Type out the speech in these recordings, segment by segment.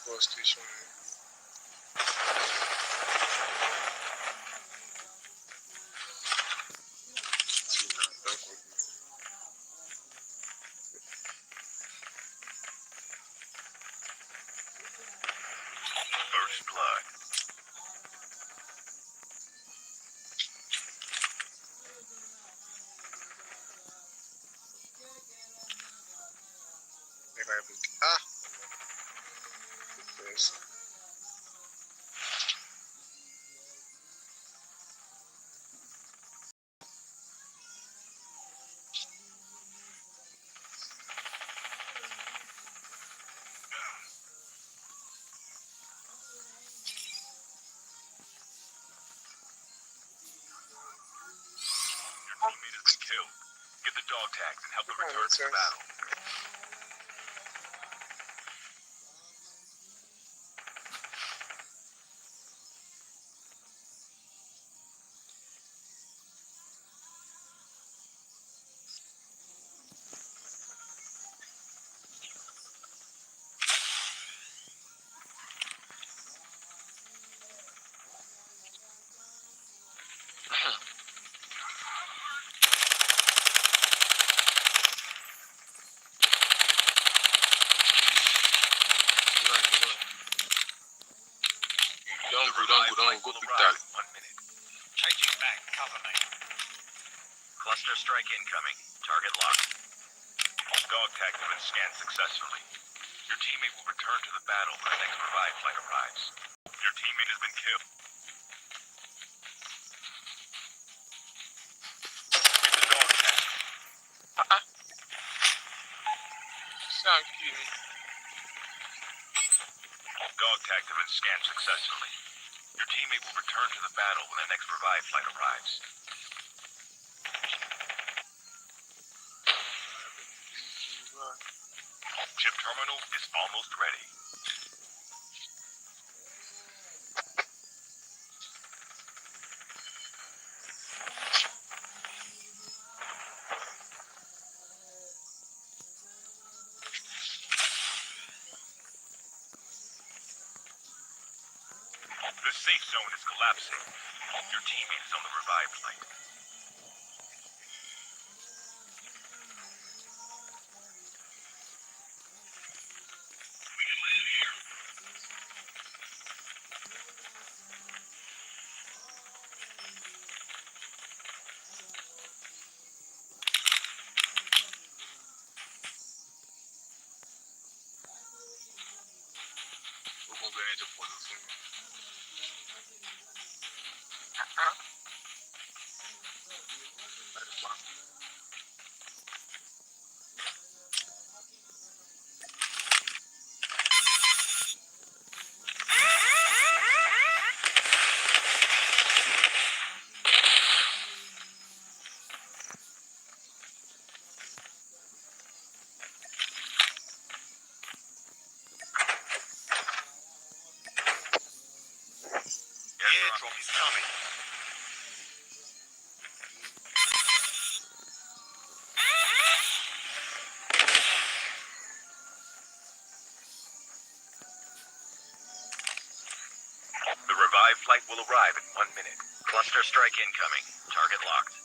Bus station. First blood. Ah! Yes. Your teammate has been killed. Get the dog tags and help them return to the battle. Don't go pick that. 1 minute. Changing back. Cover me. Cluster strike incoming. Target locked. Dog tags have been scanned successfully. Your teammate will return to the battle when the next revive flight arrives. Your teammate has been killed. Get the dog tag. Thank you. Dog tags have been scanned successfully. Your teammate will return to the battle when the next revive flight arrives. Chip terminal is almost ready. The safe zone is collapsing. Your teammate is on the revive flight. We're going to get into police. Airdrop is coming. The revive flight will arrive in 1 minute. Cluster strike incoming. Target locked.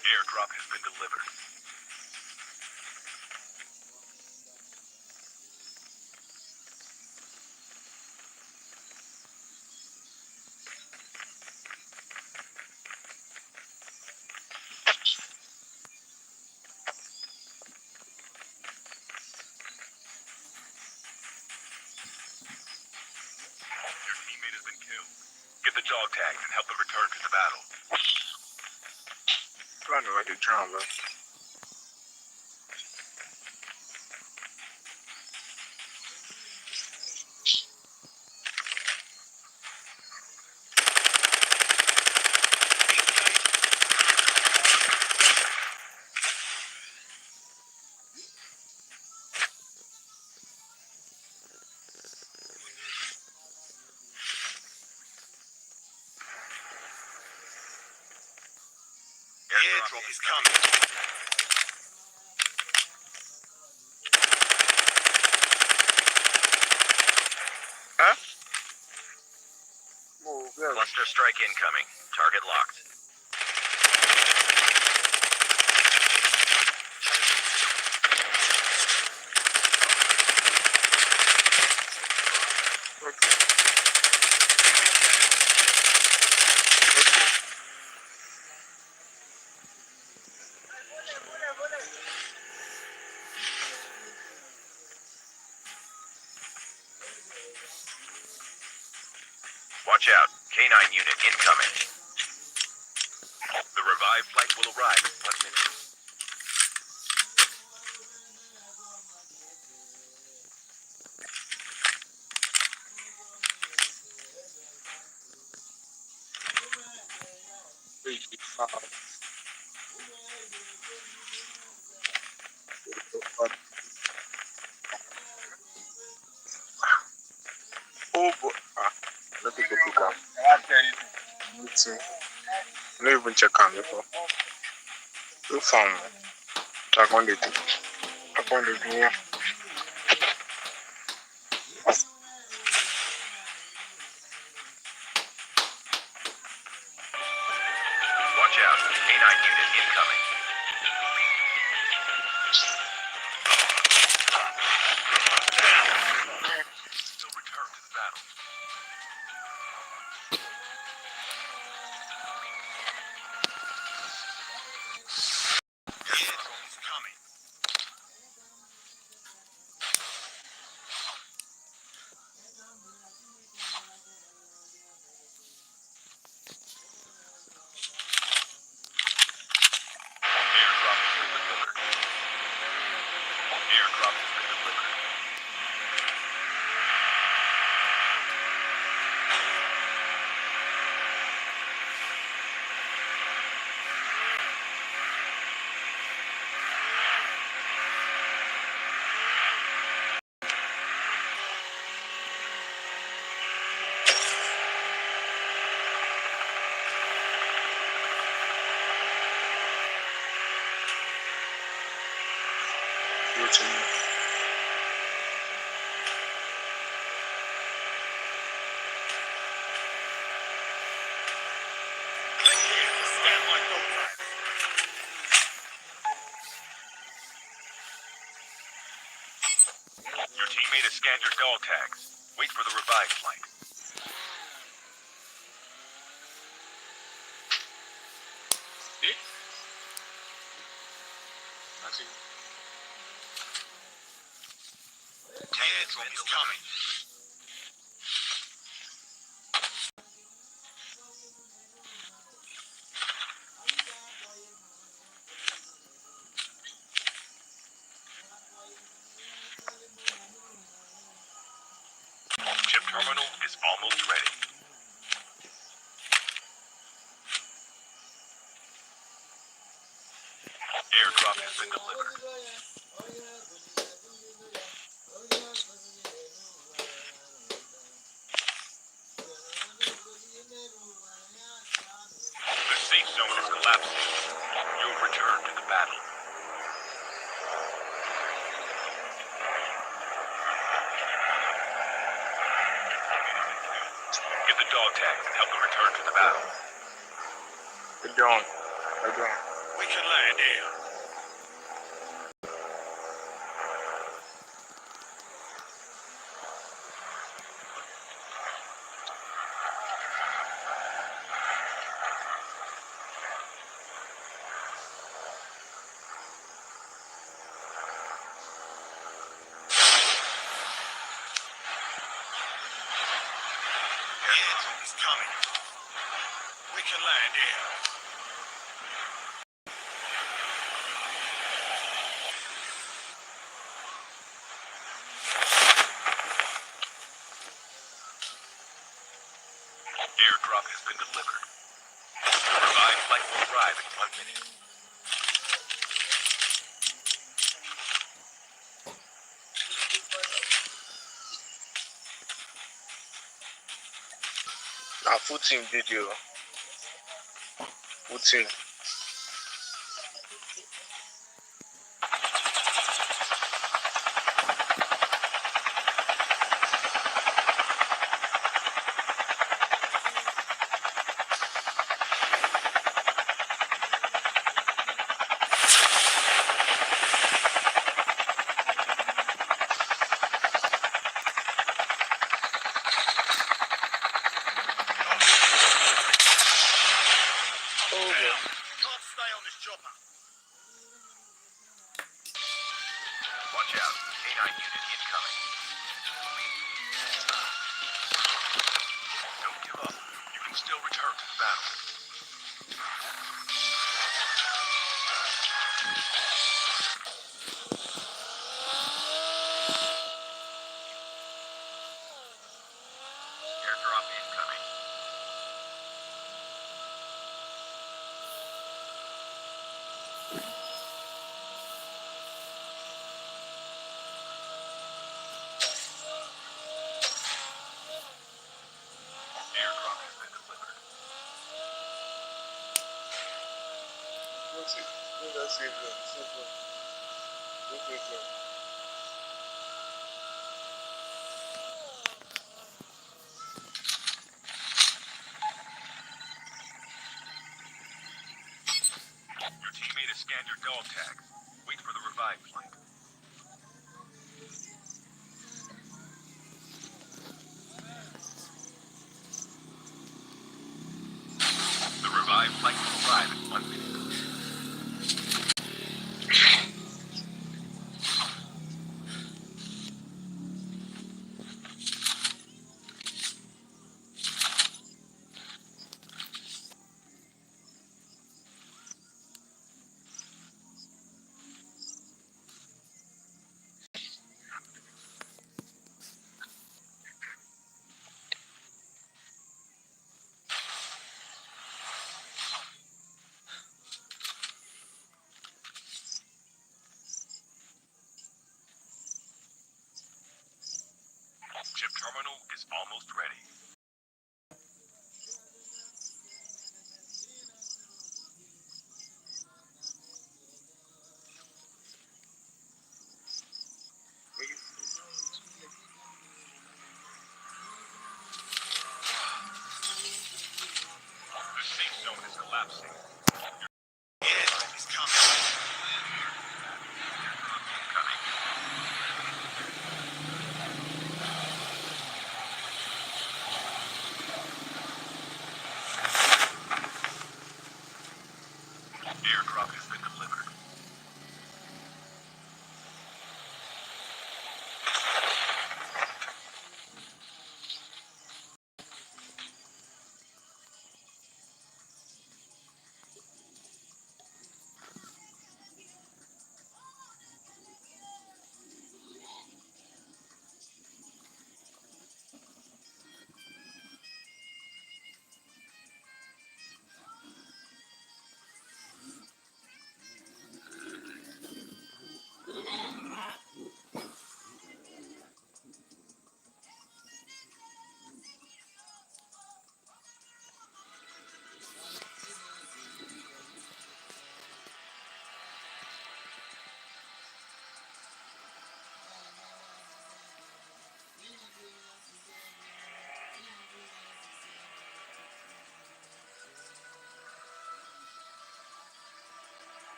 Airdrop has been delivered. Your teammate has been killed. Get the dog tags and help them return to the battle. I know I did drown, bro. Airdrop is coming. Huh? Move, yeah. Cluster strike incoming. Target locked. Watch out. K9 unit incoming. The revived flight will arrive in 1 minute. Oh boy. Let me go pick up. Not even check on before. You found me. Check on the do. Check on the do. Watch out. K9 unit incoming. Still return to the battle. Airdrop is coming. Airdrop has been delivered. Airdrop has been delivered. What's in there? Click here to scan my dog. Your teammate has scanned your dog tags. Wait for the revived flight. See? I see. Airdrop is coming. Chip terminal is almost ready. Airdrop has been delivered. The safe zone is collapsing. You'll return to the battle. Get the dog tags and help them return to the battle. Good doing. Good doing. We can land here. Airdrop is coming. We can land here. Airdrop has been delivered. The revived flight will arrive in 1 minute. Now, full team video. Full team. return to the battle. Airdrop incoming. Airdrop has been delivered. What's it? Let's see it. What's it? Your teammate has scanned your dog tags. Wait for the revive flight. The revive flight will arrive in 1 minute. Chip terminal is almost ready. The safe zone is collapsing. Airdrop is coming. Airdrop incoming. Airdrop has been delivered.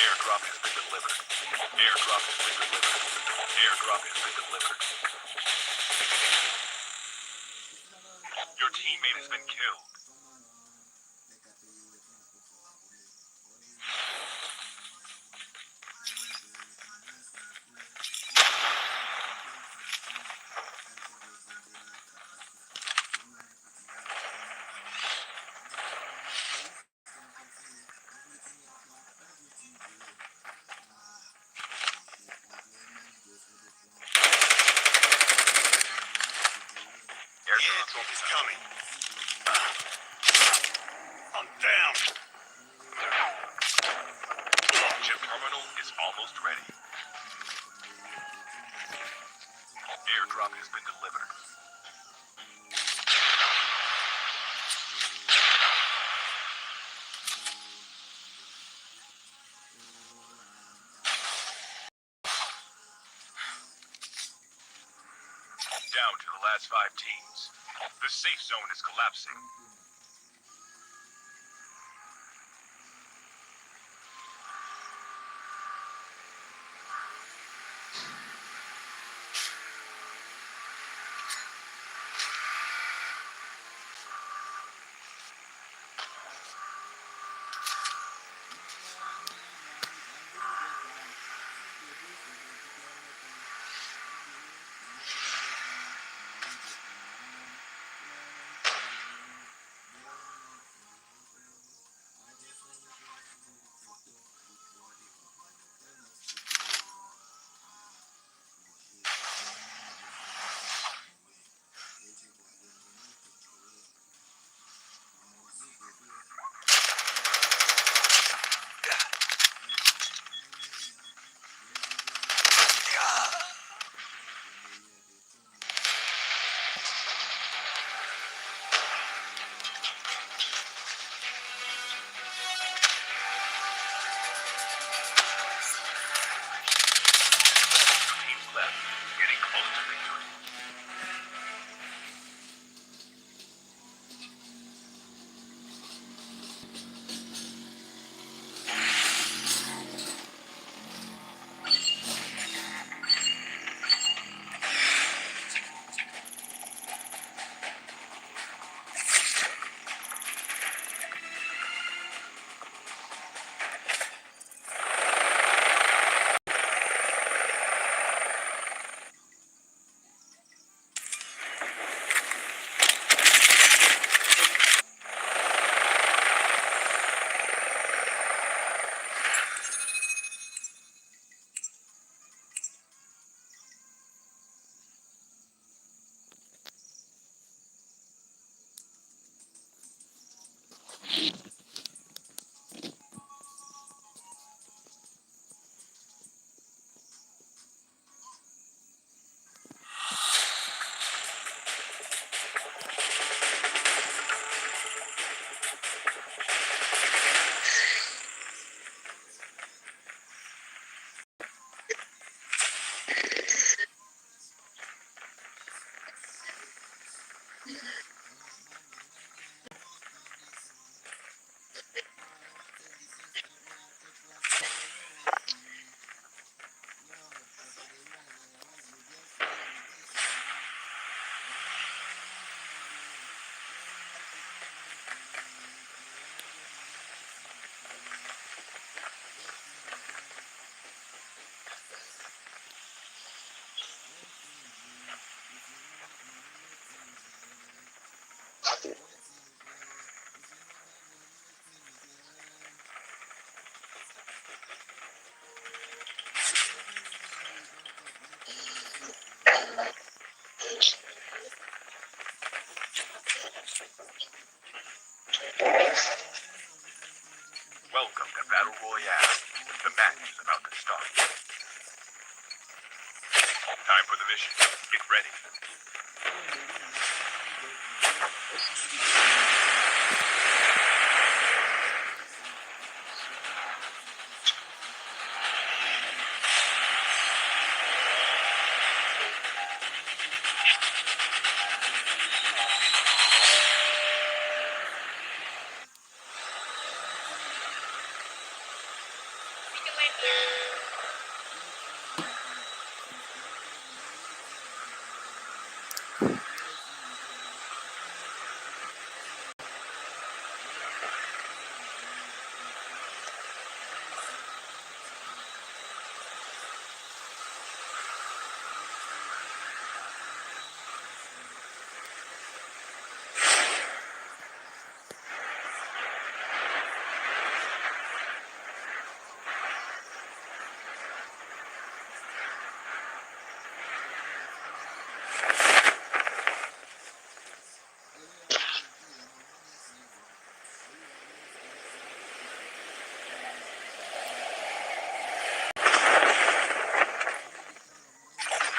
Airdrop has been delivered. Airdrop has been delivered. Airdrop has been delivered. Your teammate has been killed. Airdrop is coming. I'm down. Chip terminal is almost ready. Airdrop has been delivered. to the last 5 teams. The safe zone is collapsing. Teams left, getting close to victory. Welcome to Battle Royale. The match is about to start. Time for the mission. Get ready.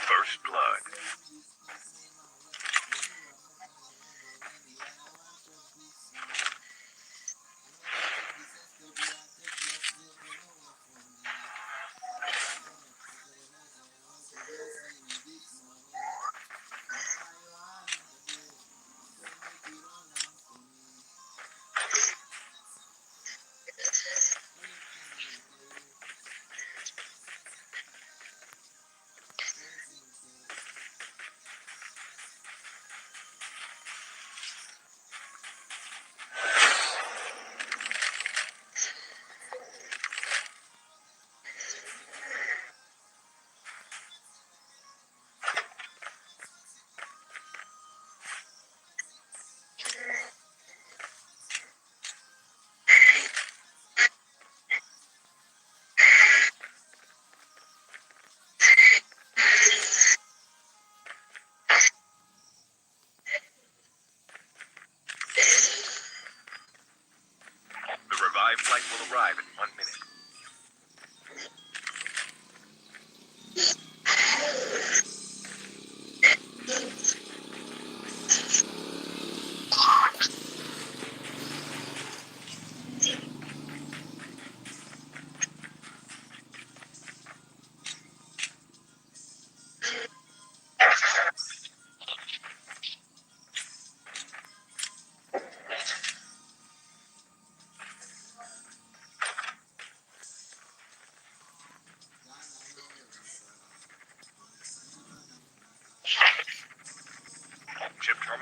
First blood.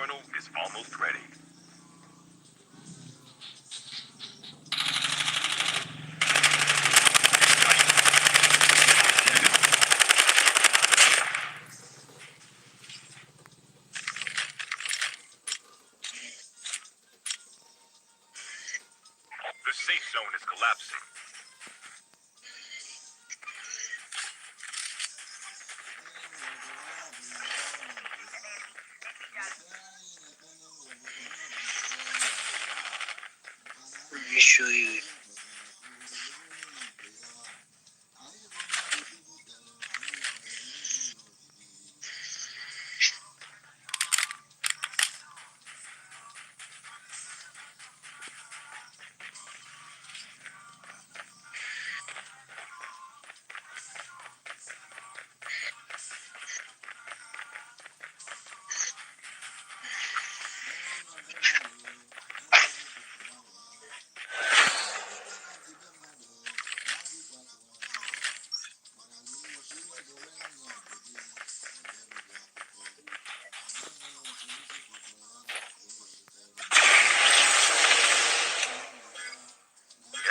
terminal is almost ready. The safe zone is collapsing. Let me show you.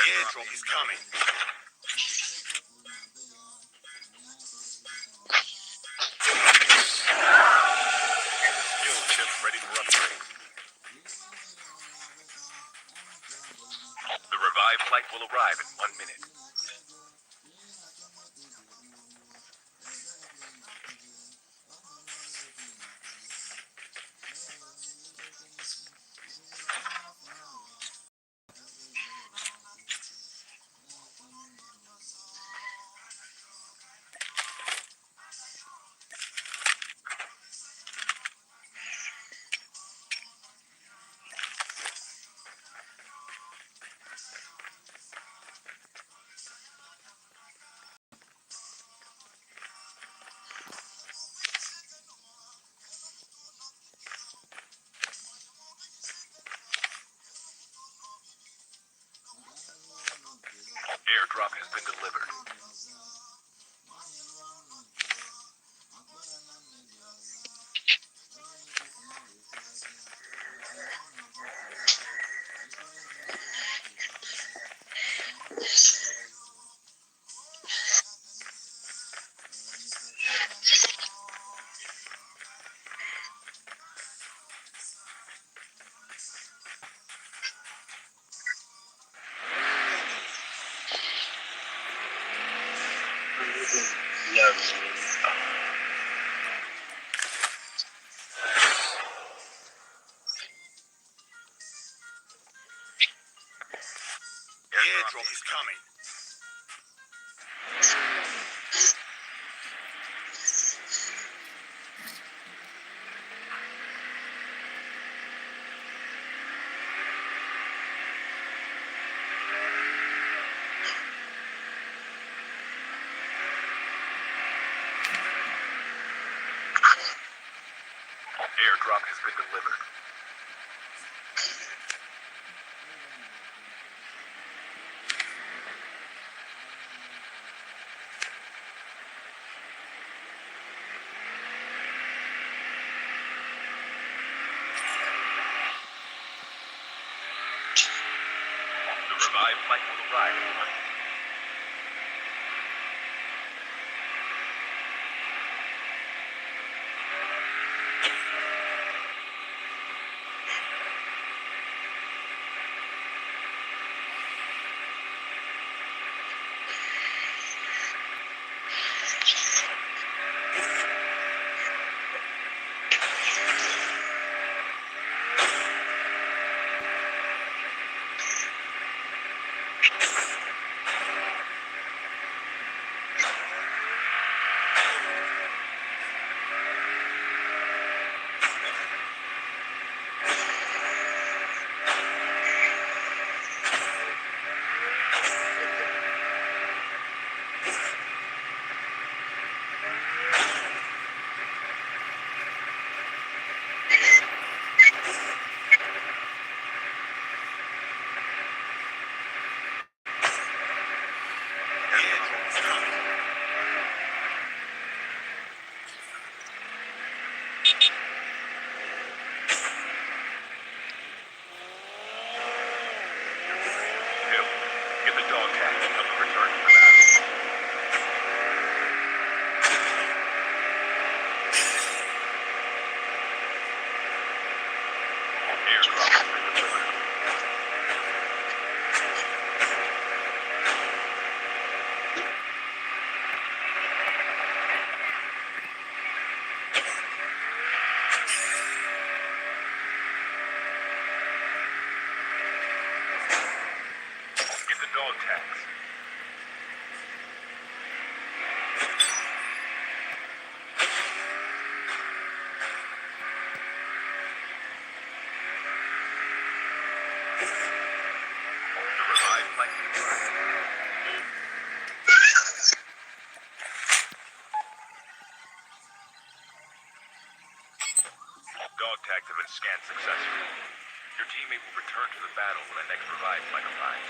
Airdrop is coming. Skill chip ready for upgrade. The revived flight will arrive in 1 minute. Airdrop has been delivered. Yes. Airdrop is coming. Airdrop has been delivered. The revived flight will arrive in 1 minute. tags. The revived flight will arrive. Dog tags have been scanned successfully. Your teammate will return to the battle when the next revived flight arrives.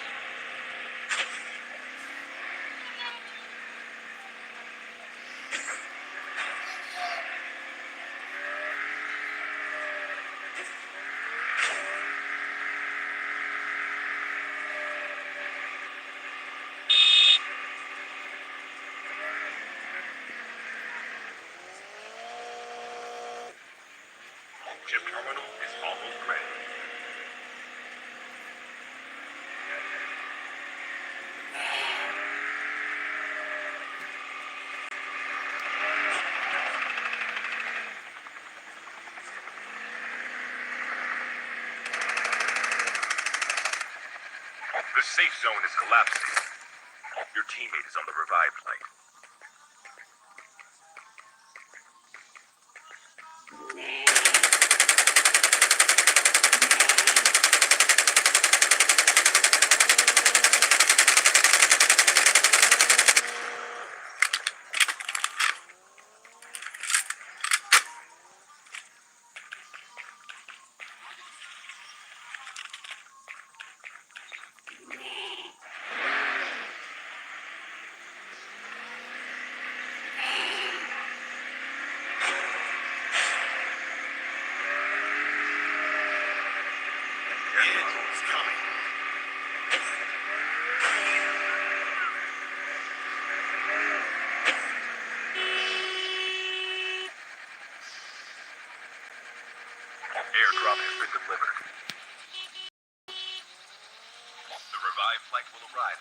Chip terminal is almost ready. The safe zone is collapsing. Your teammate is on the revived flight. It's coming. Airdrop has been delivered. The revived flight will arrive.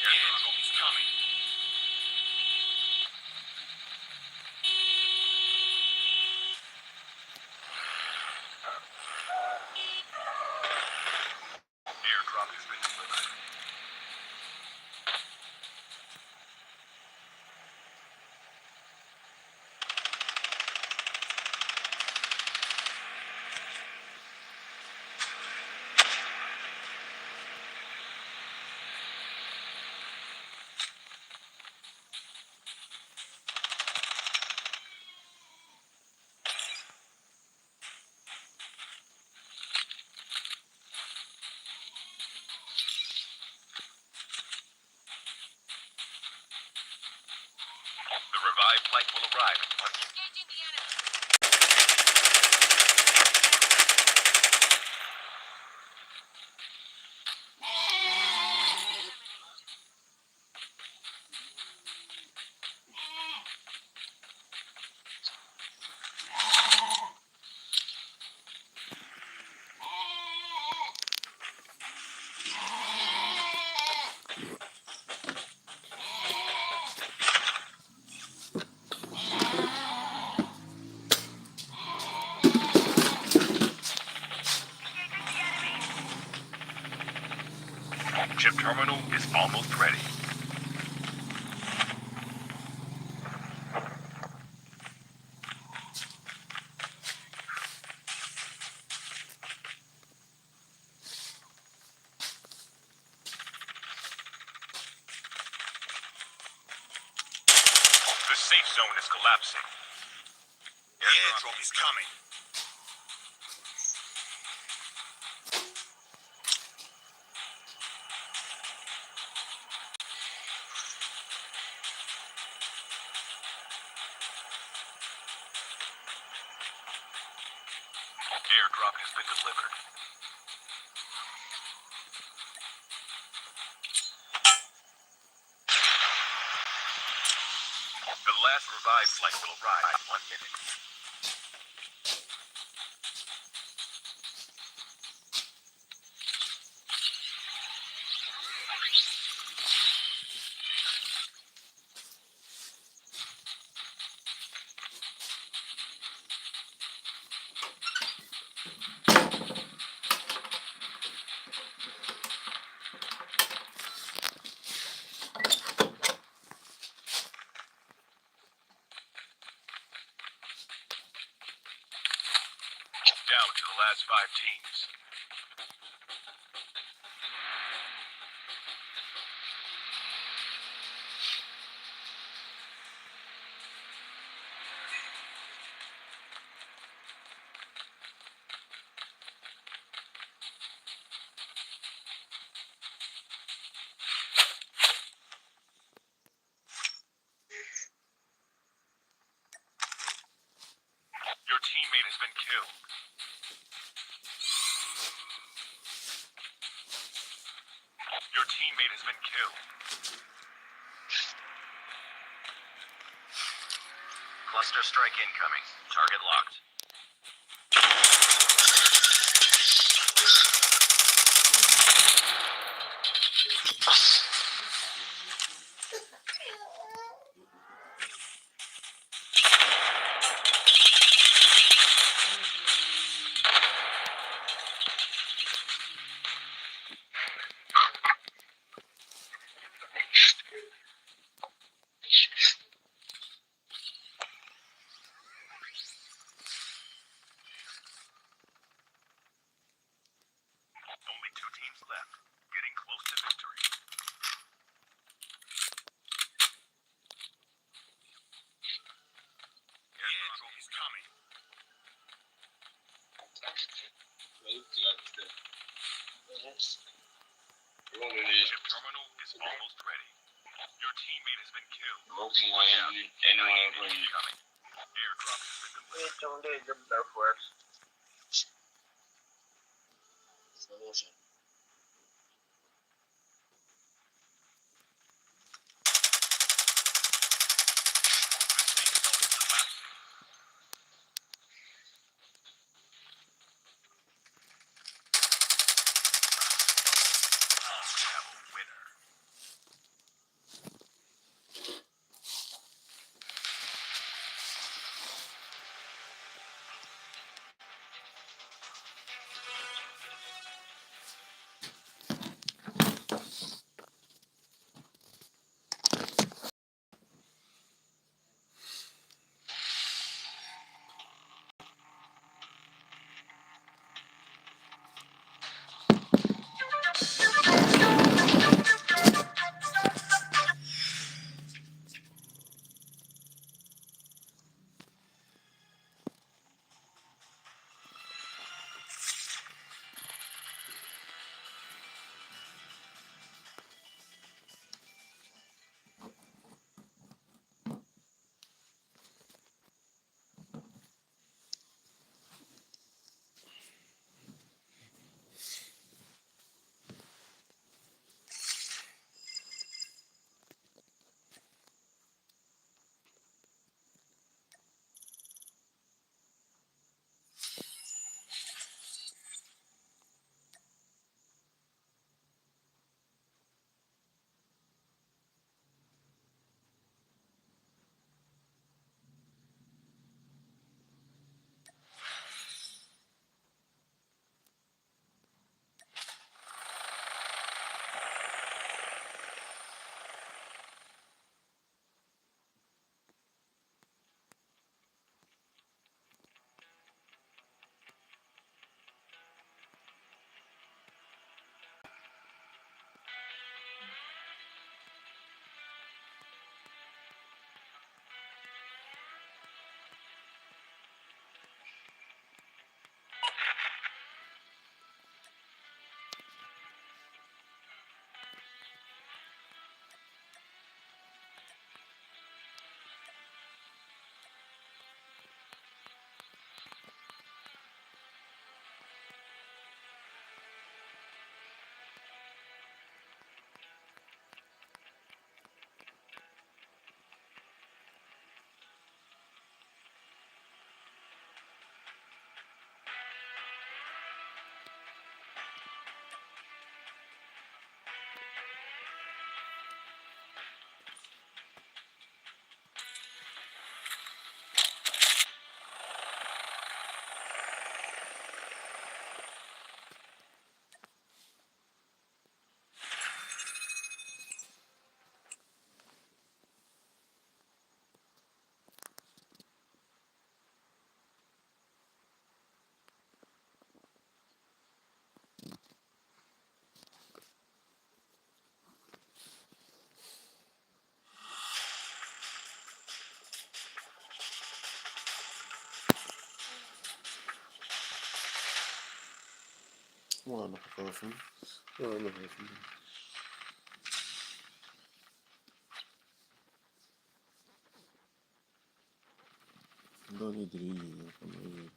Airdrop is coming. Airdrop has been delivered. The revived flight will arrive. Engaging the enemy. Chip terminal is almost ready. safe zone is collapsing. The airdrop is coming. Airdrop has been delivered. The last revived flight will arrive in 1 minute. Down to the last 5 teams. Your teammate has been killed. Your teammate has been killed. Cluster strike incoming. Target locked. Only 2 teams left. Getting close to victory. Airdrop is coming. Ship terminal is almost ready. Your teammate has been killed. Watch out. Incoming. Airdrop has been delivered. The safe zone is collapsing. We have a winner. Var noch Waffen. Ja, noch Waffen. Да, не дрейли, помогает.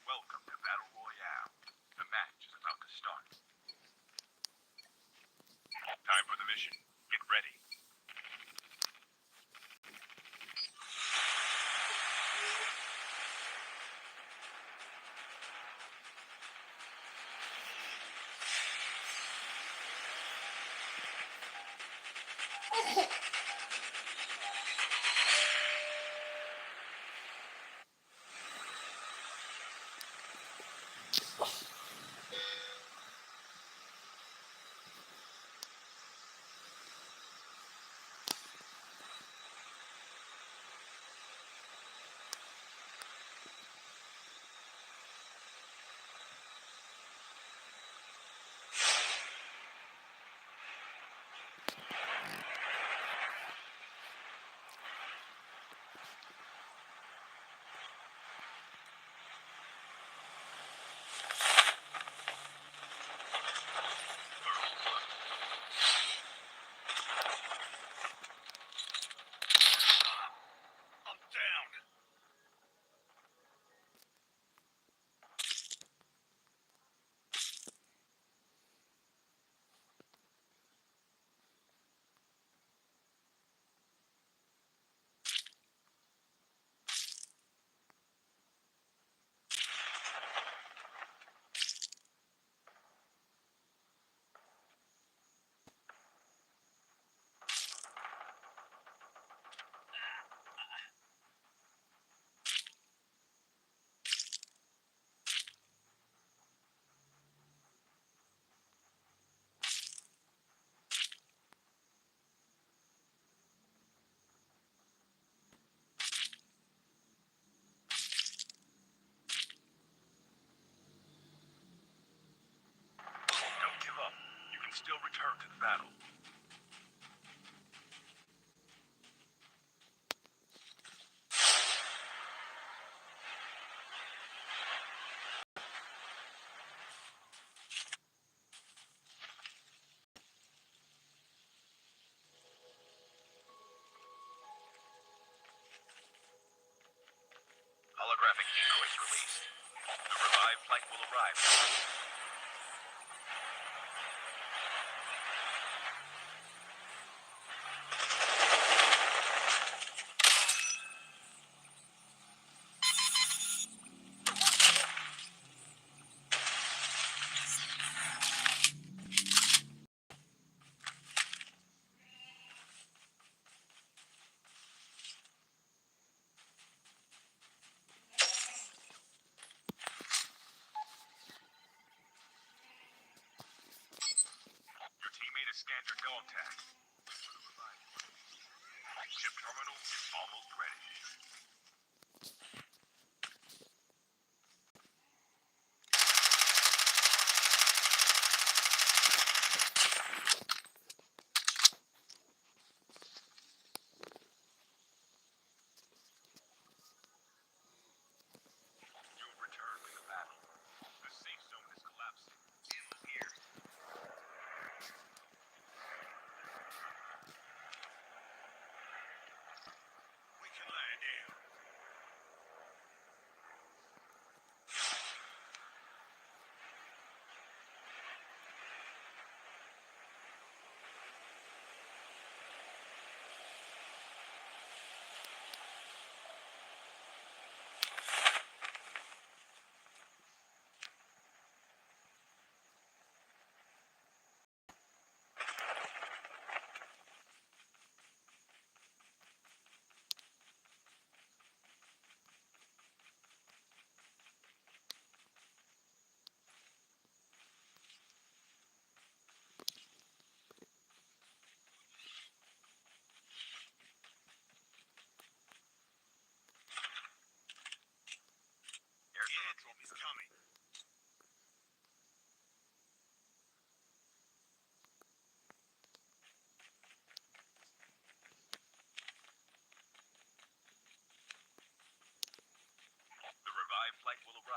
Welcome to Battle Royale. The match is about to start. Time for the mission. Get ready. I'm down. Don't give up. You can still return to the battle. Holographic decoys released. The revived flight will arrive.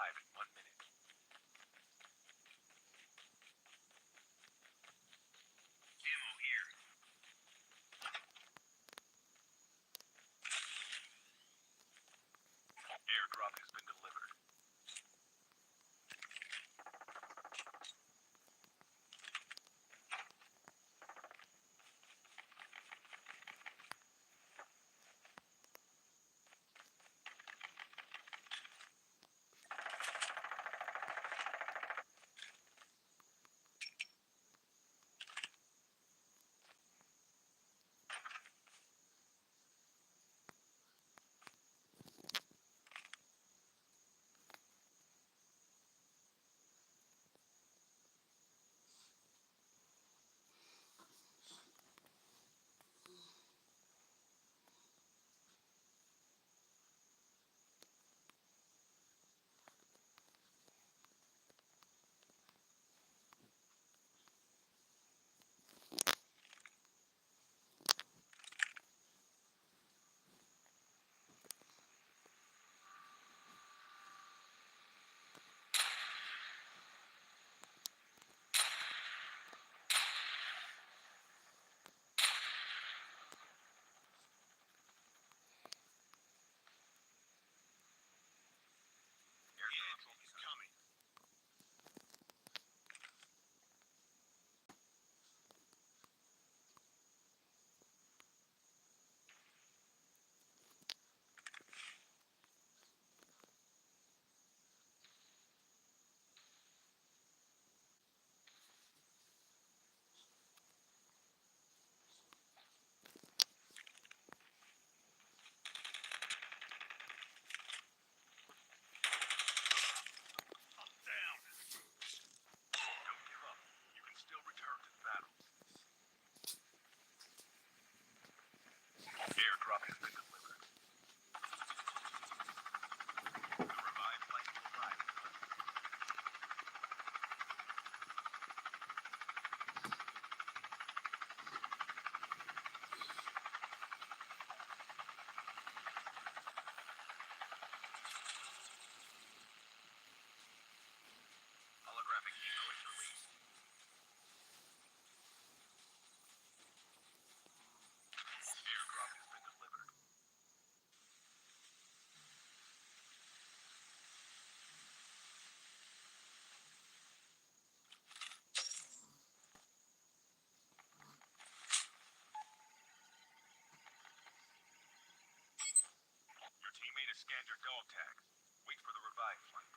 arrive in 1 minute. Ammo here. Airdrop has been delivered. Airdrop is coming. Down. Don't give up. You can still return to the battle. Airdrop has been delivered. The revived flight will arrive. Holographic eco is released. Airdrop has been delivered. Your teammate has scanned your dog tags. Wait for the revived flight.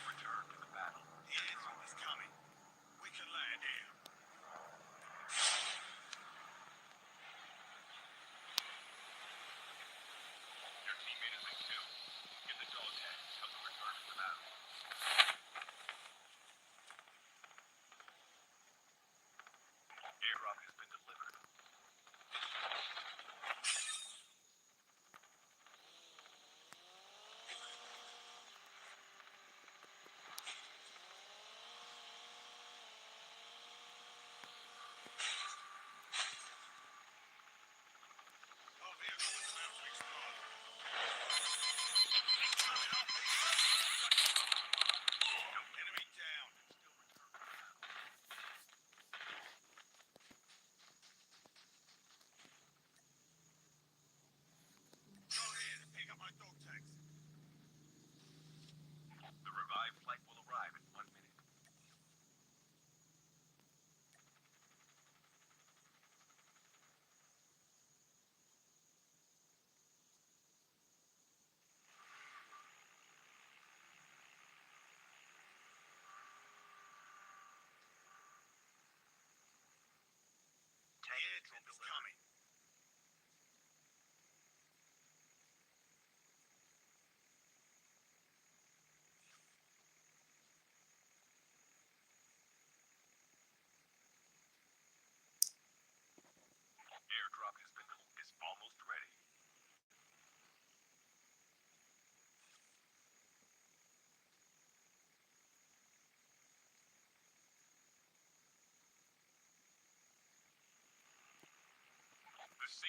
Return to the battle. The airdrop is coming. We can land here. Your teammate has been killed. Get the dog tags. Help them return to the battle. Airdrop has been delivered. Our vehicle is about to explode. Incoming RPG! Enemy down. Still return to the battle. Go ahead and pick up my dog tags. The revived flight will arrive in 1 minute. The airdrop is coming. Airdrop is almost ready.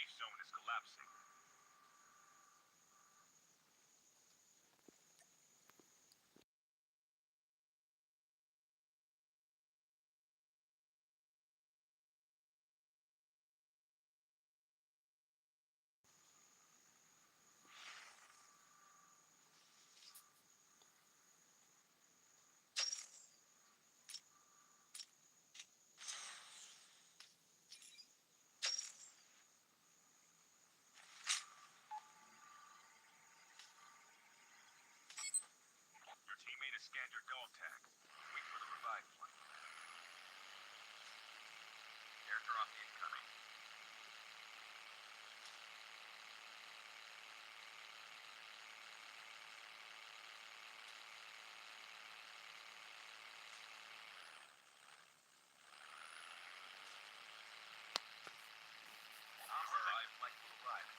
safe zone is collapsing. Your teammate has scanned your dog tag. Wait for the revive flight. Airdrop incoming. Revive flight will arrive.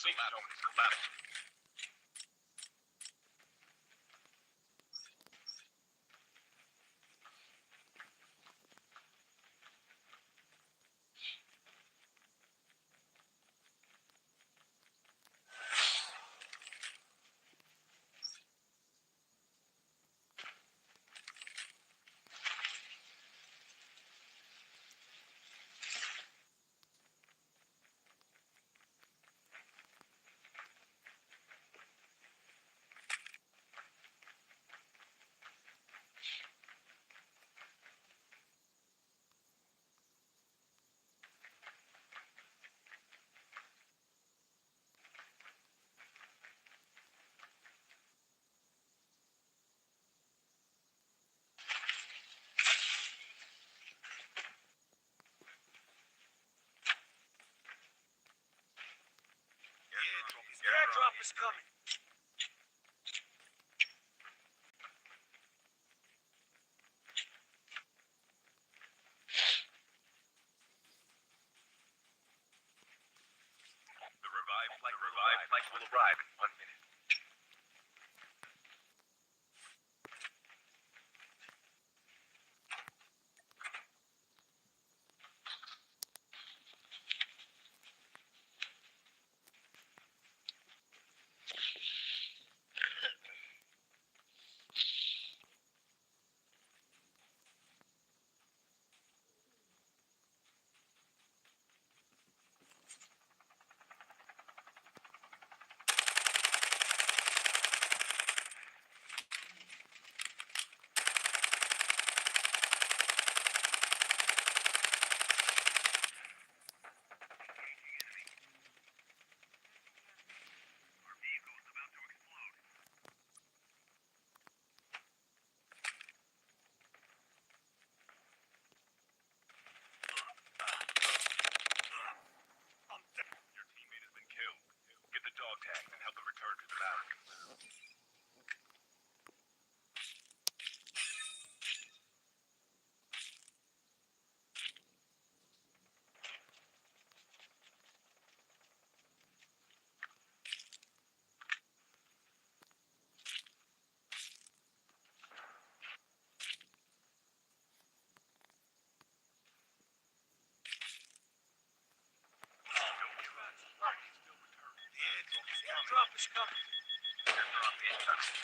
safe zone is collapsing. Airdrop is coming. The revived flight will arrive in 1 minute. Your teammate has been killed. Get the dog tag and help them return to the battle. The airdrop is coming. Airdrop incoming.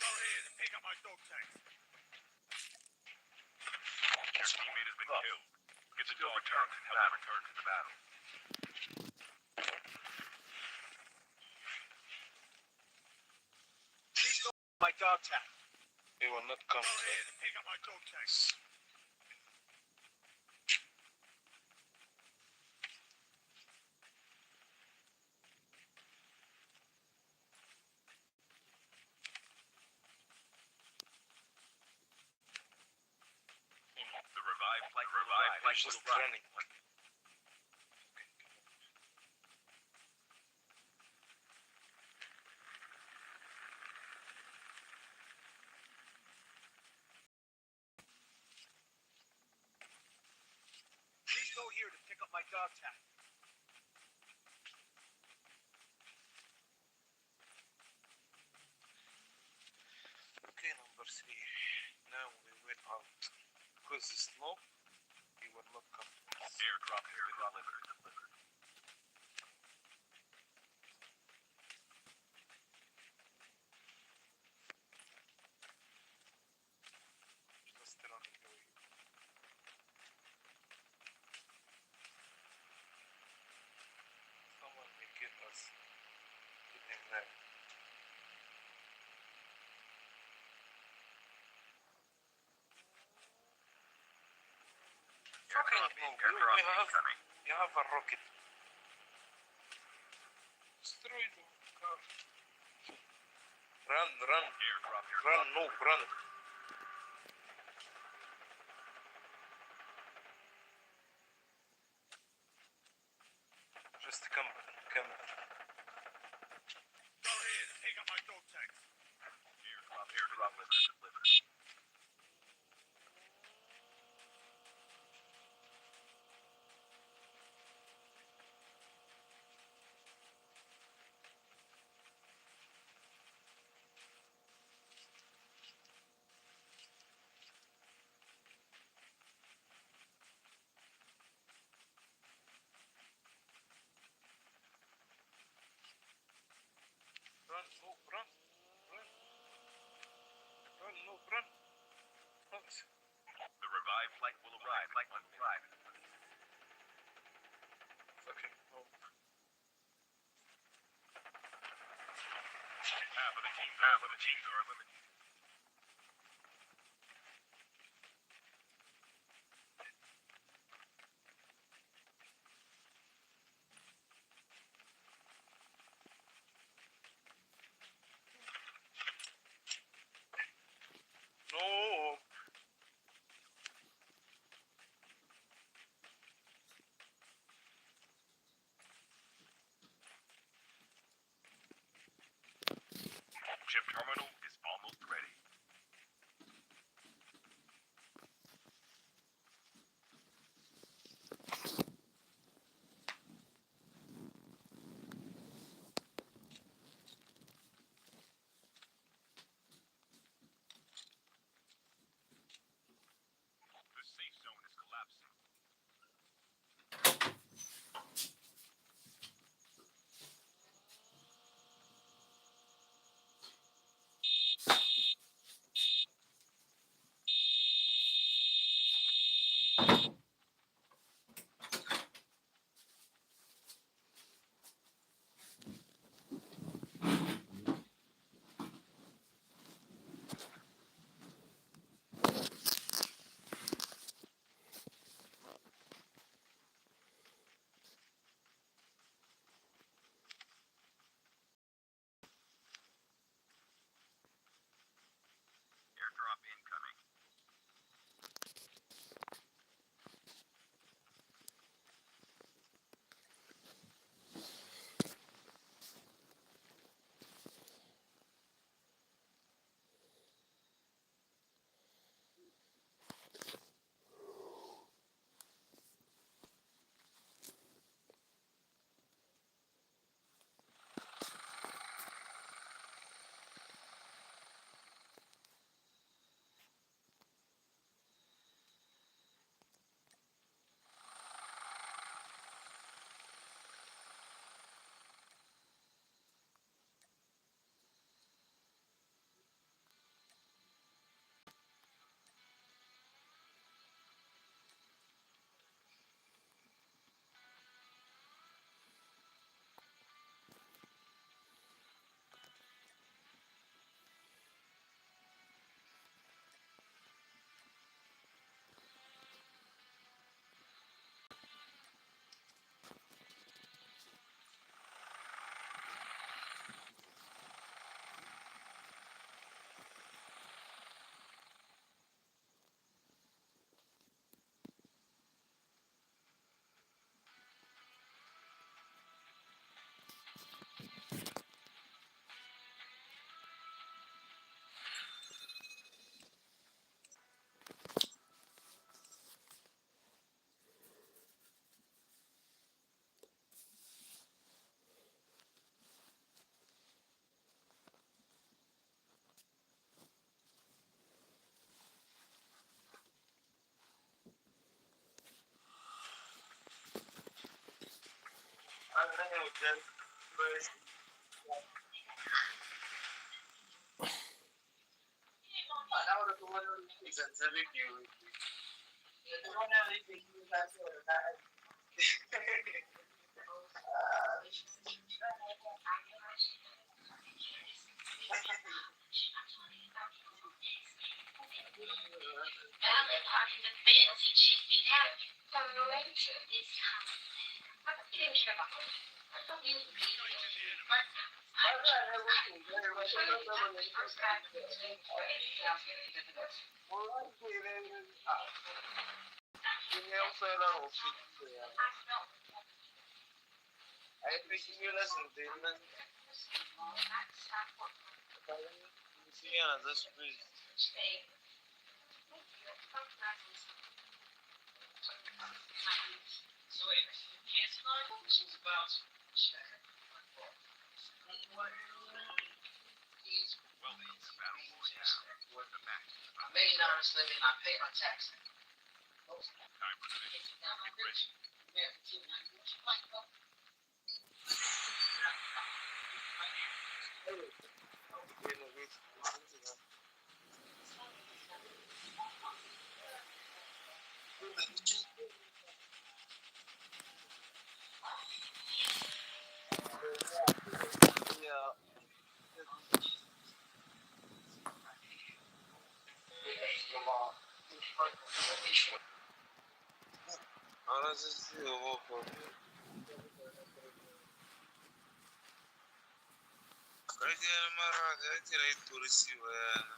Go ahead and pick up my dog tags. Your teammate has been killed. Get the dog tag and help them return to the battle. Please go my dog tag. They will not come Go to ahead and pick up my dog tags. The revived flight will arrive. running. Please go here to pick up my dog tag. Okay, number 3. Now we wait out. Because the snow, he will not come to us. Airdrop delivered. Just running away. Someone may get us. Get him now. Fucking no, you have a rocket. Destroy the car. Run, no, run. Just come. Go ahead and pick up my dog tags. Airdrop delivered. run. Nice. The revived flight will arrive like one flight. Fucking no. Half of the teams are eliminated. No. Chip terminal is almost ready. The safe zone is collapsing. Airdrop incoming. Well, the battle royale. The match is about time for the mission. Ready. Yeah. Ahora sí, sí, ojo. Kagel mara gakira iturisi bana.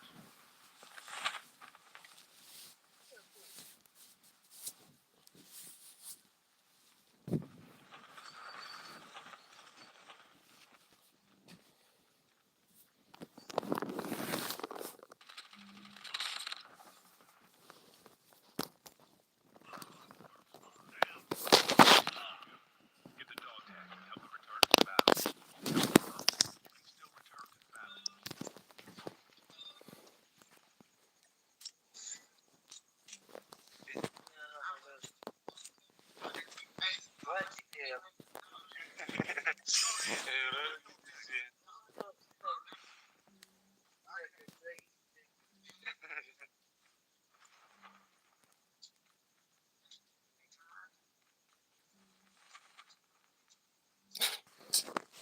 Get the dog tag and help them return to the battle. You can still return to the battle.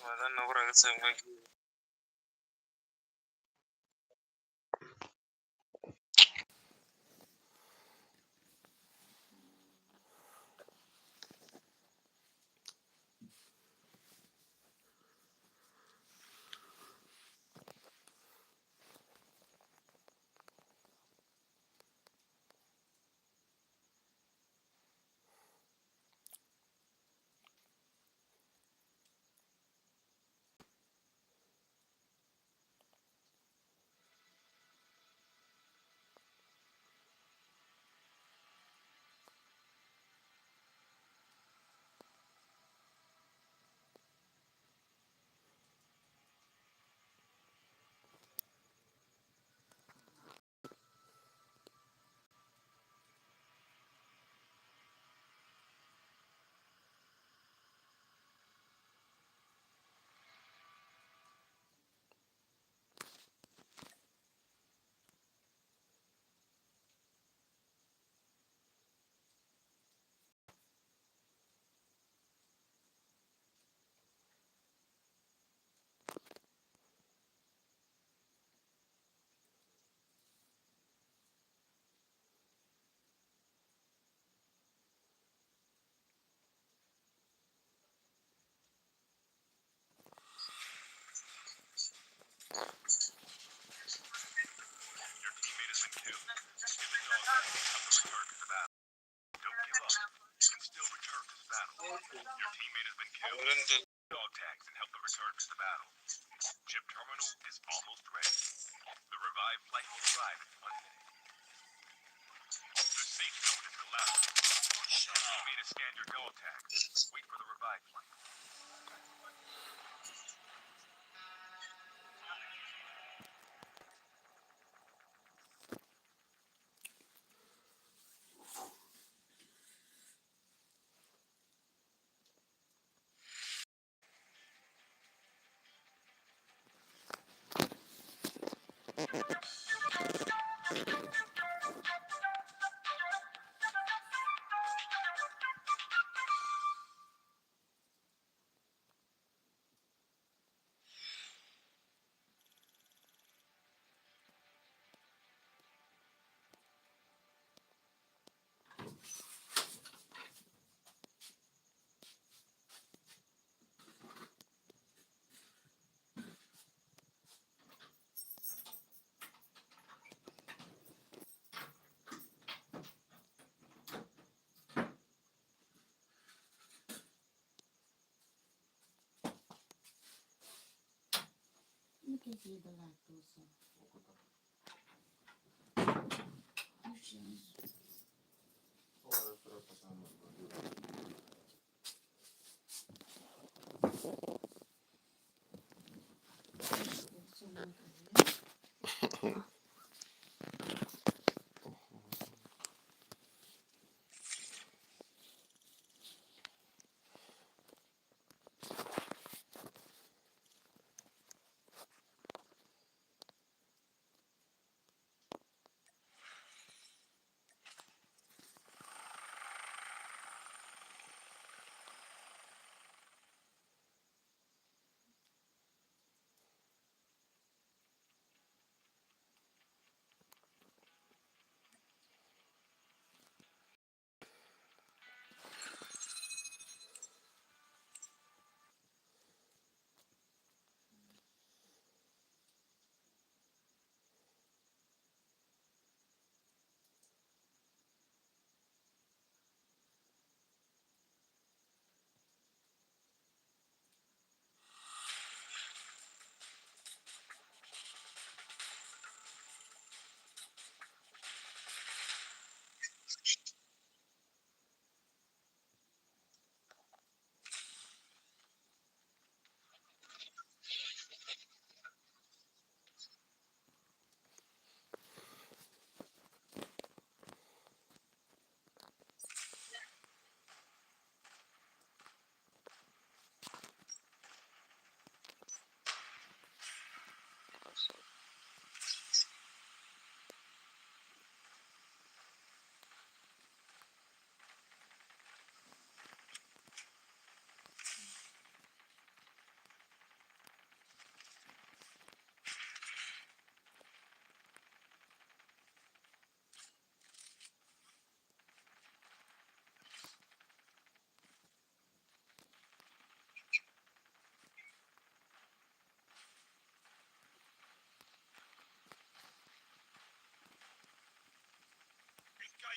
Madan na kura gatsa magi. Your teammate has been killed. Get the dog tag and help them return to the battle. Don't give up. You can still return to the battle. Your teammate has been killed. Auran da Dog tags and help them return to the battle. Chip terminal is almost ready. The revived flight will arrive in 1 minute. The safe zone is collapsing. Your teammate has scanned your dog tags. Wait for the revived flight. Look at you, the lactose.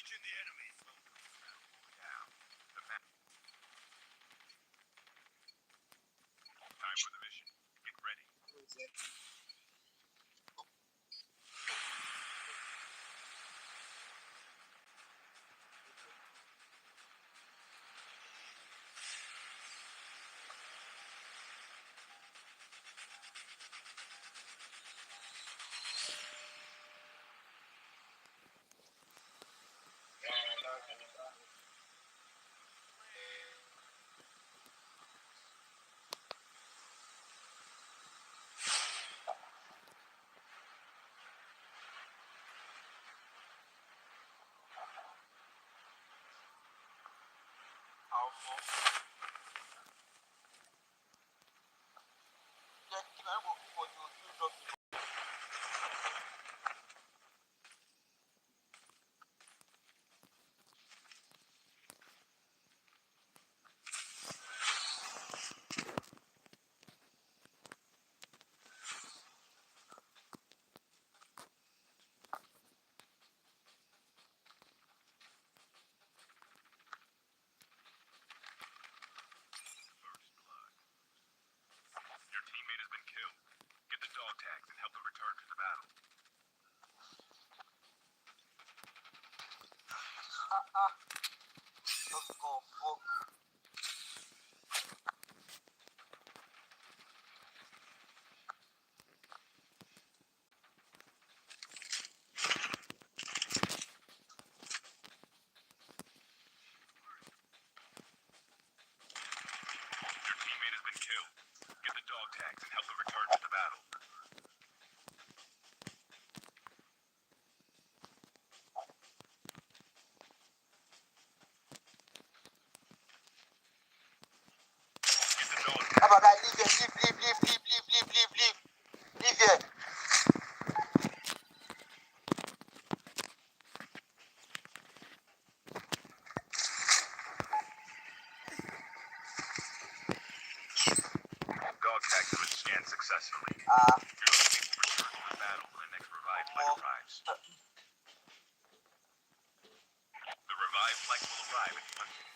Engaging the enemy. Yeah. Time for the mission. Get ready. Your teammate has been killed. Get the dog tags and help them return to the battle. Your teammate has been killed. Get the dog tags and help them return to the battle. Get the dog tags. Ah bah guys, leave here. Dog tags have been scanned successfully. Ah, Your teammate will return to the battle when the next revived flight arrives. The revived flight will arrive in 1 minute.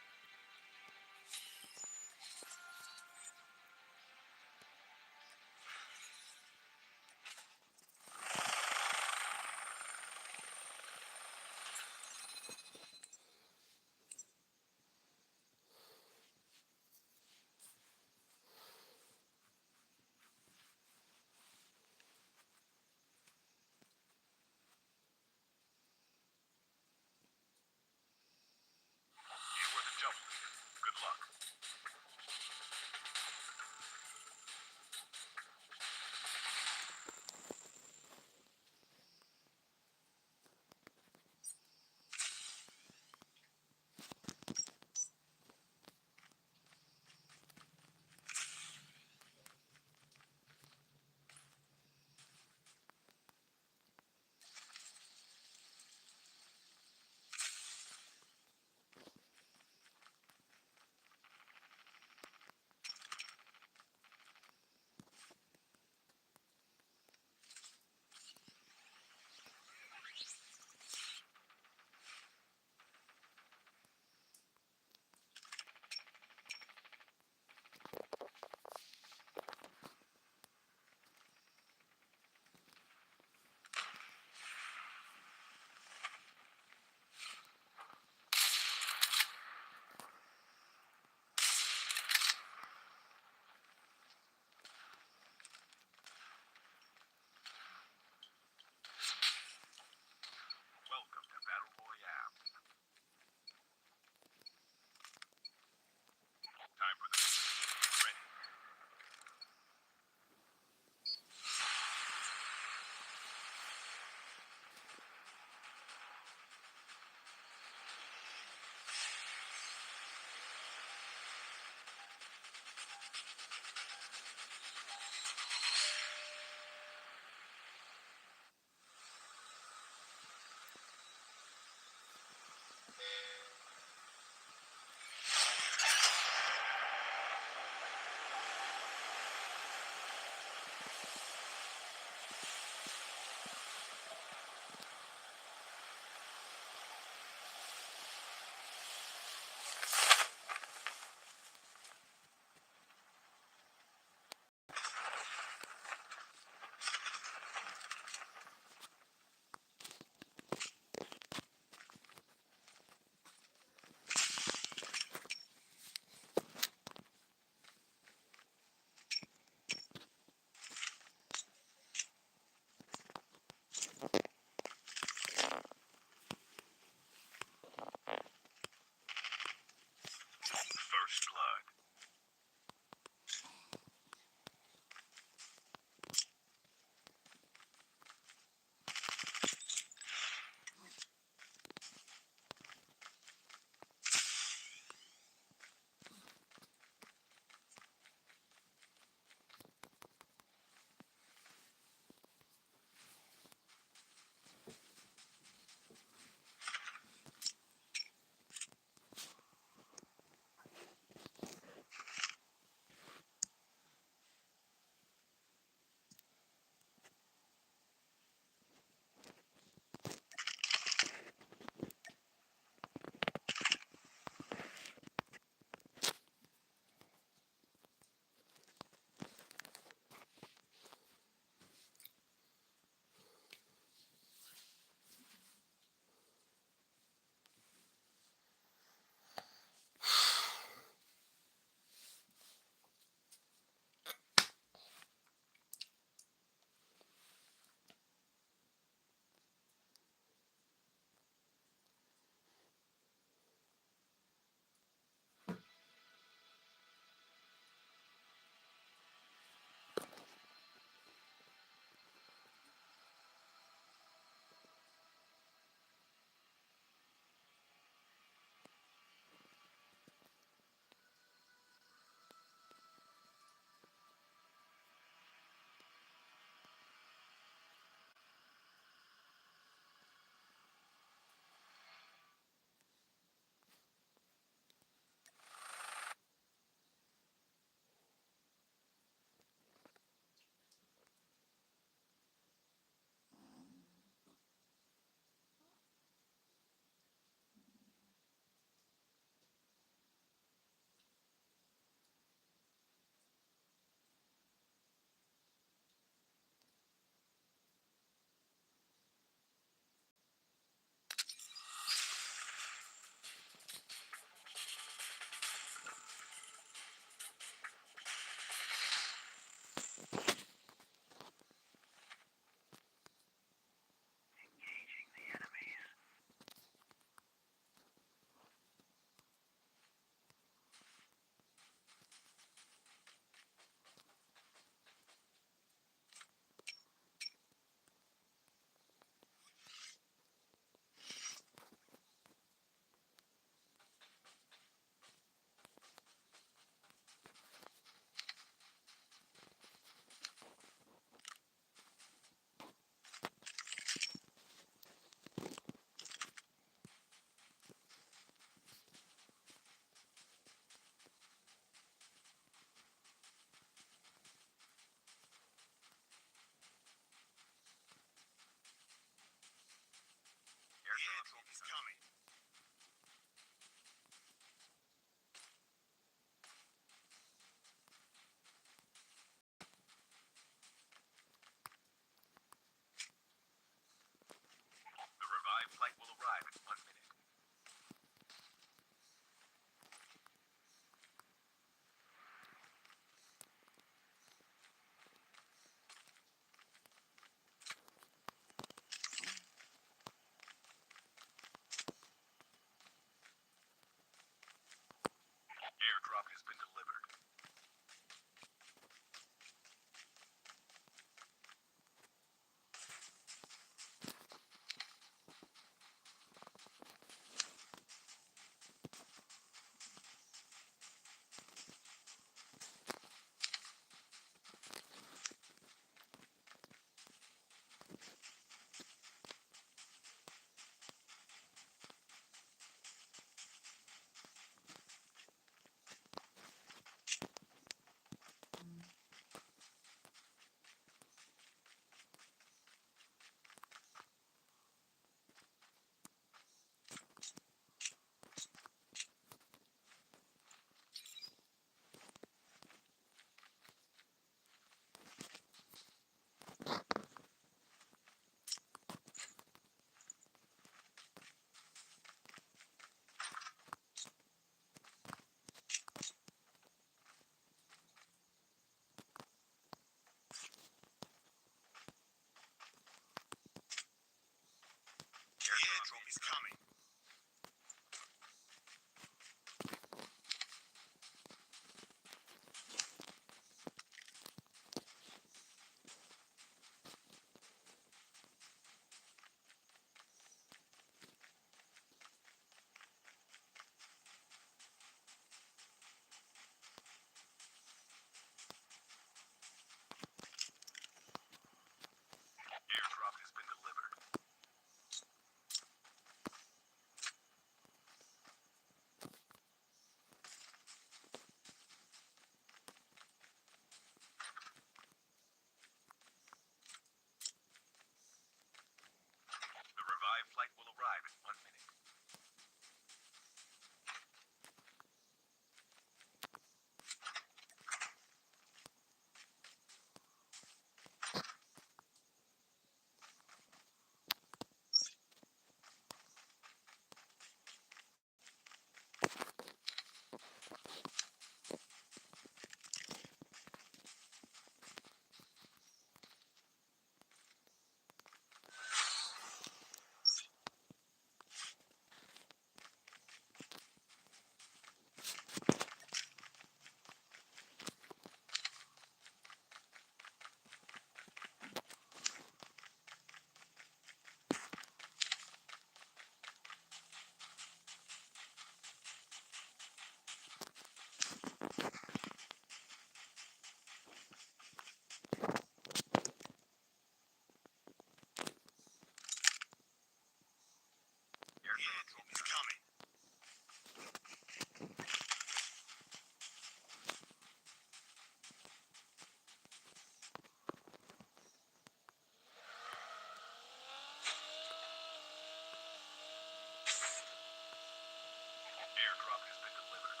Airdrop has been delivered.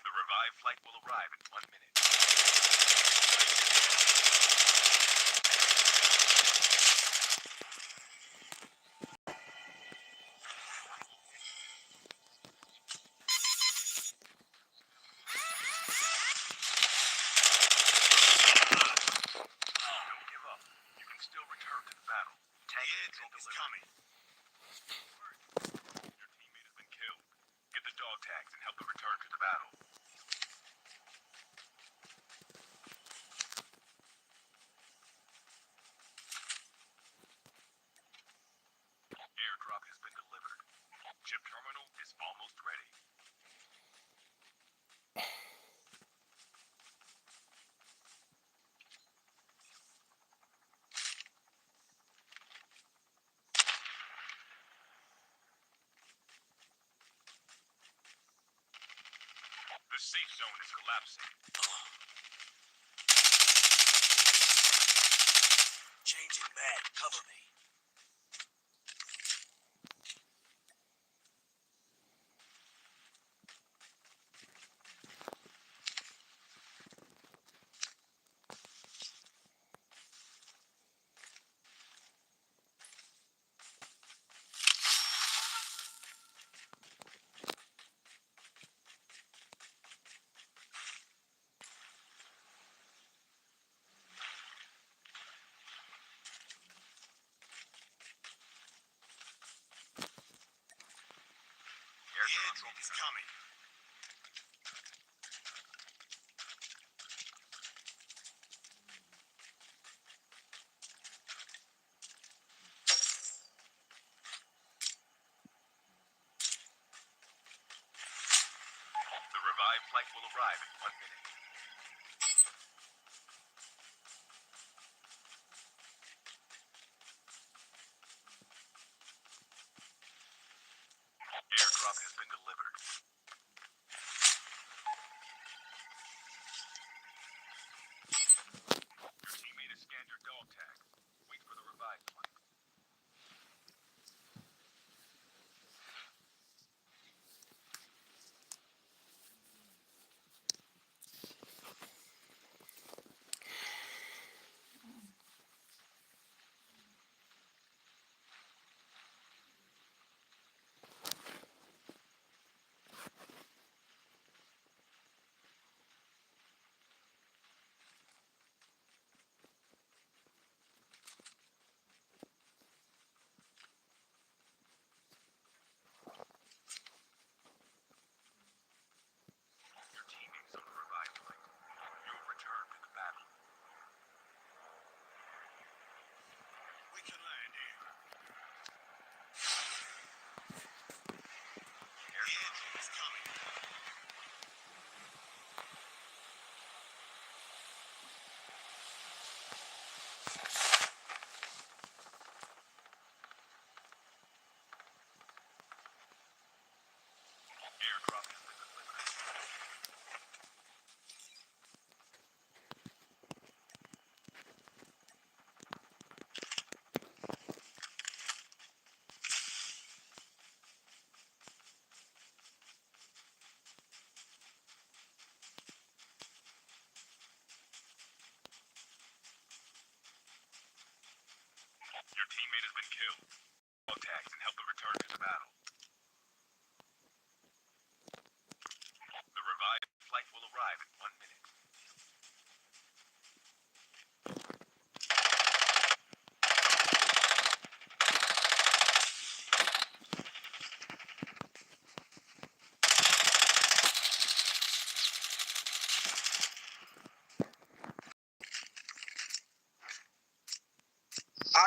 The revived flight will arrive in 1 minute. Don't give up. You can still return to the battle. Tank has been Is delivered. coming. Your teammate has been killed. Get the dog tags and help them return to the battle. Airdrop has been delivered. Chip terminal is almost ready. The safe zone is collapsing. Changing mag. Cover me. Airdrop Is coming. The revived flight will arrive in 1 minute. Airdrop has been delivered.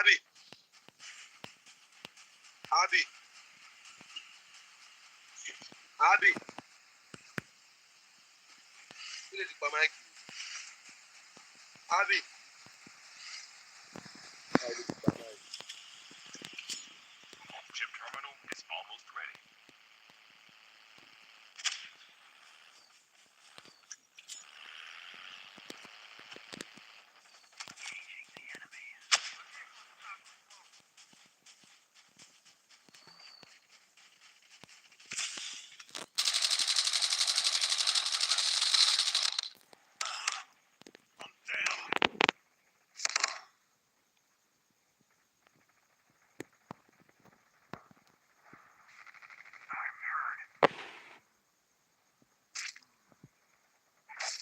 Abby. Abby. Abby. Kí ló ti pa máìkì? Abby. Chip terminal is almost ready.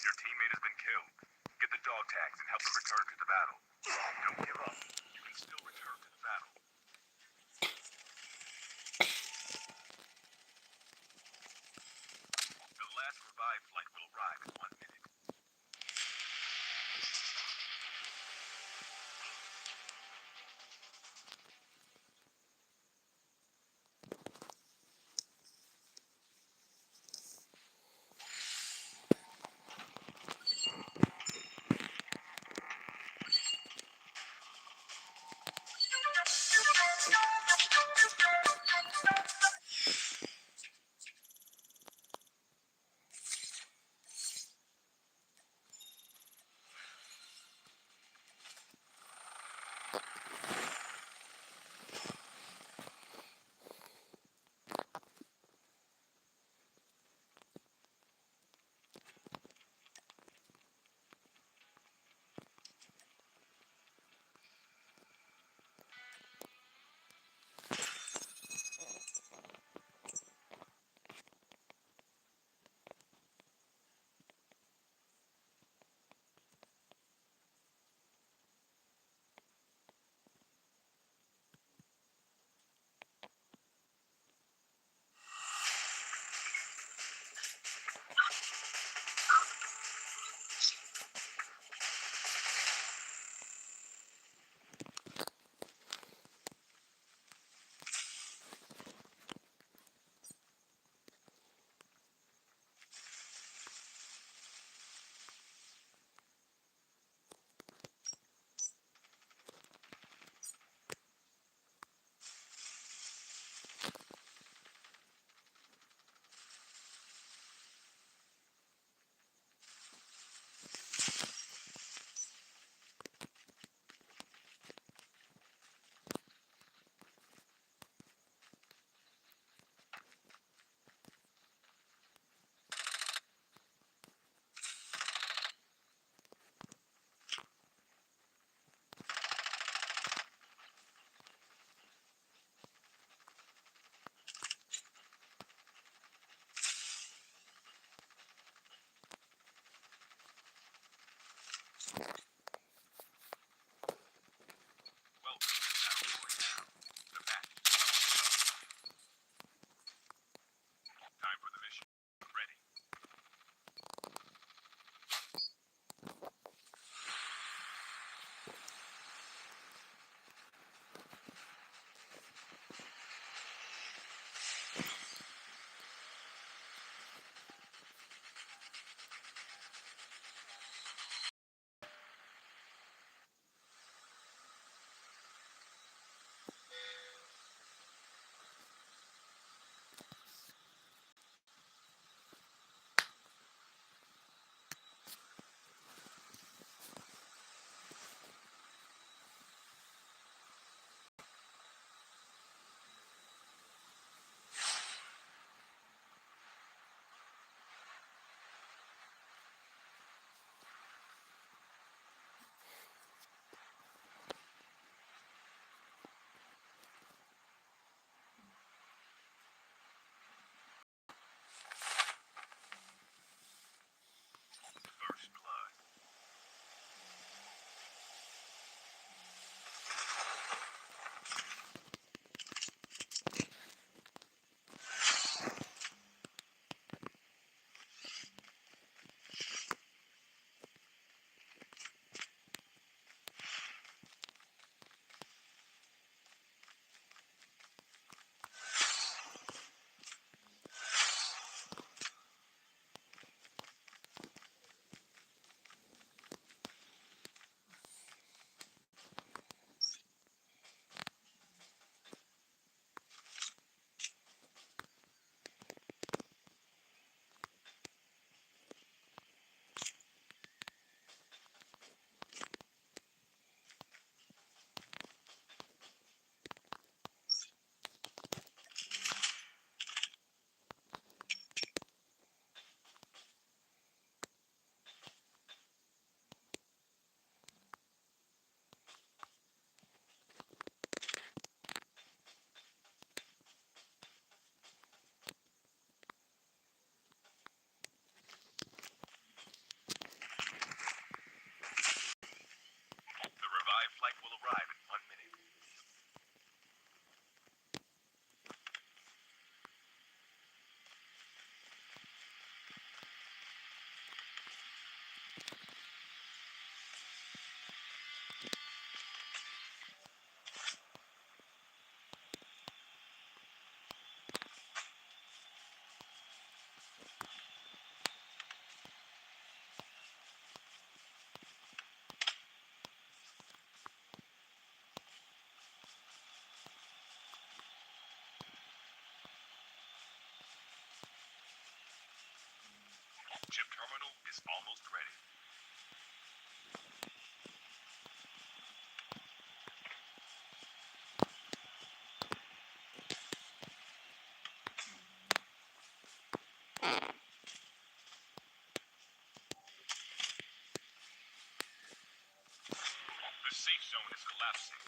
Your teammate has been killed. Get the dog tags and help them return to the battle. Don't give up. You can still return to the battle. The last revived flight will arrive in 1 minute. is almost ready. The safe zone is collapsing.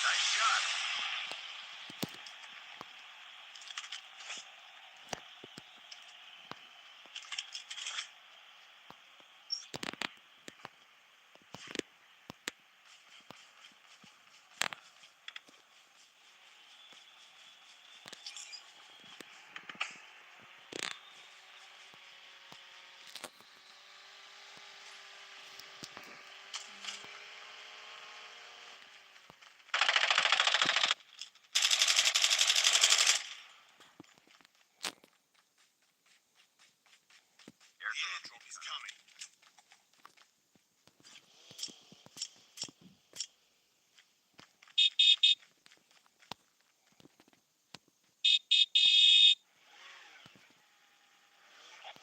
Nice shot. Airdrop is coming.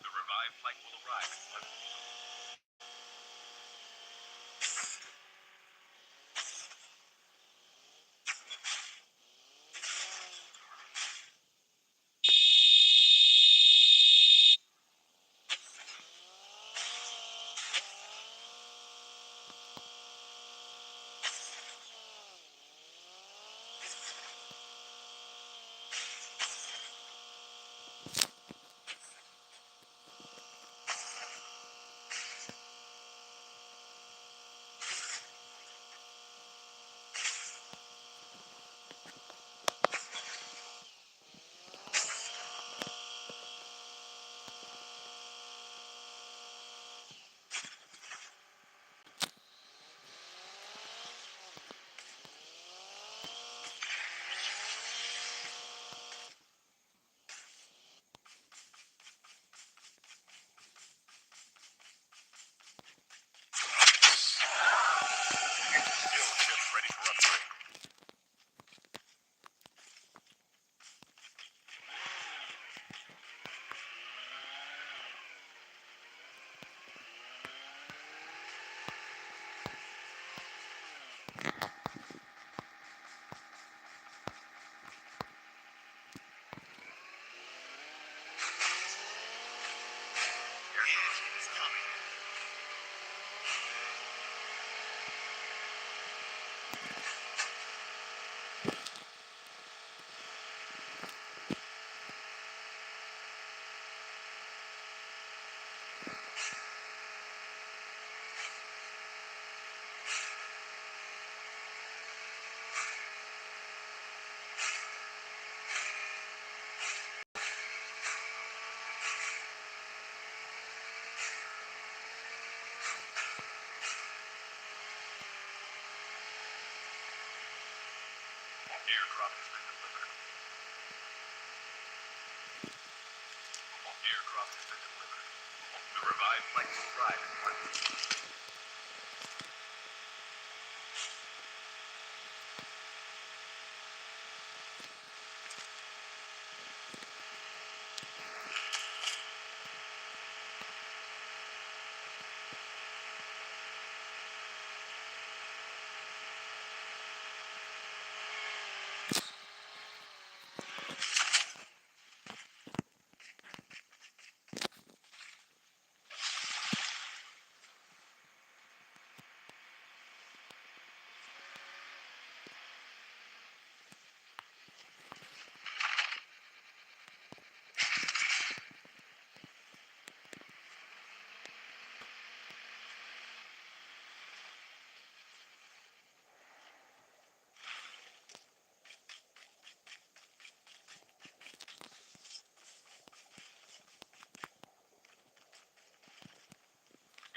The revived flight will arrive in 1 minute. Skill ship ready for upgrade. Airdrop is coming. Airdrop has been delivered. Airdrop has been delivered. The revived flight will arrive in 1 minute.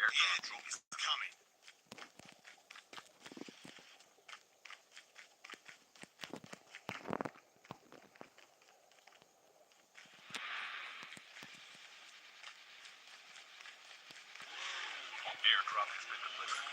Airdrop is coming. Airdrop has been delivered.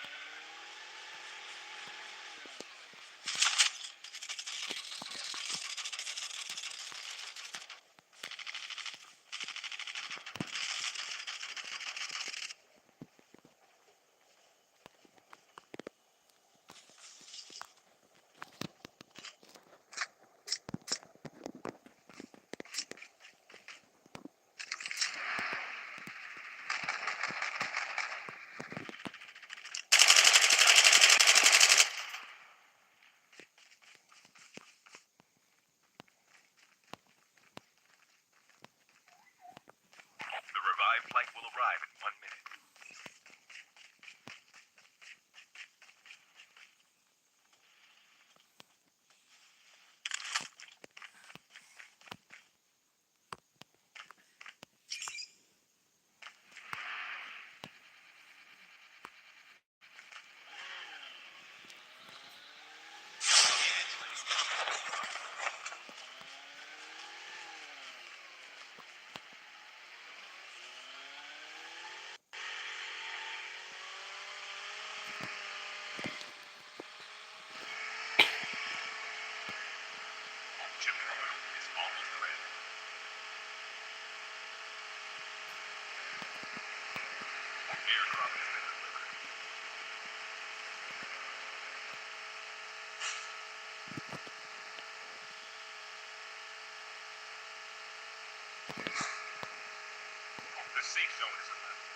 The revived flight will arrive in 1 minute. Chip terminal is almost ready. Airdrop has been delivered. The safe zone is collapsing.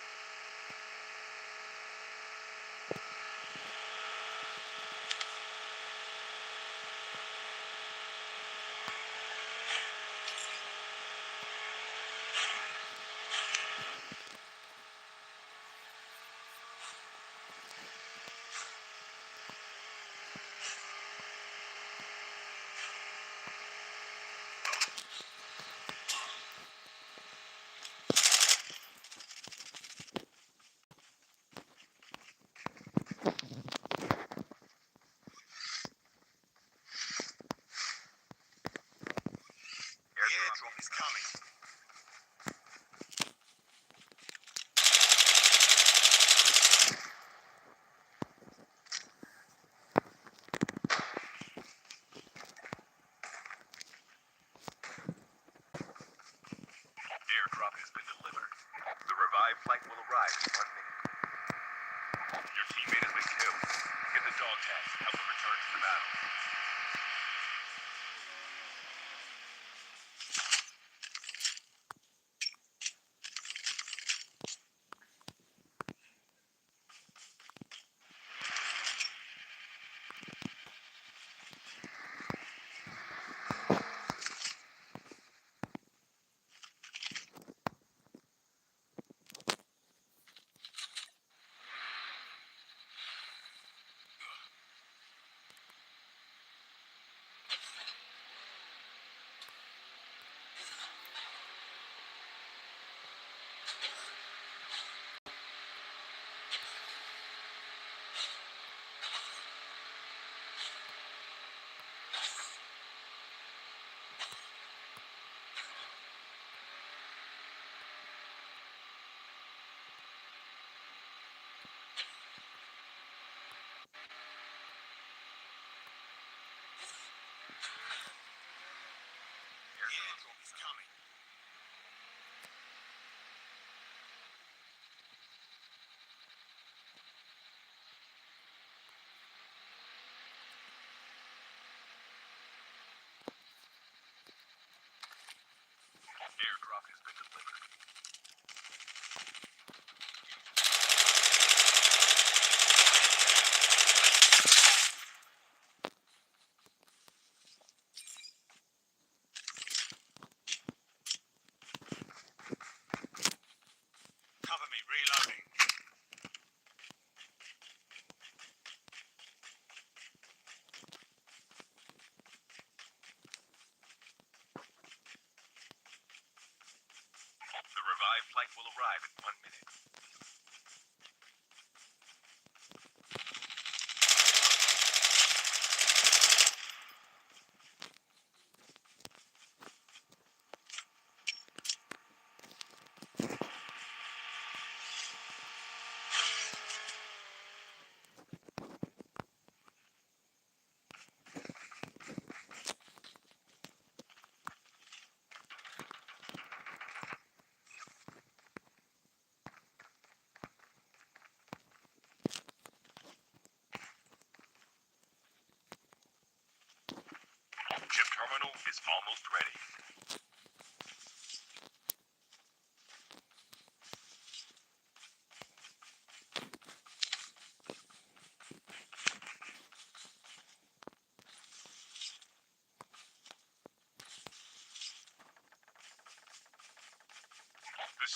Airdrop is coming. Airdrop has been delivered. The revived flight will arrive in 1 minute. Your teammate has been killed. Get the dog tags and help them return to the battle. Airdrop is coming. Airdrop has been delivered. Cover me, reloading. The revived flight will arrive in 1 minute.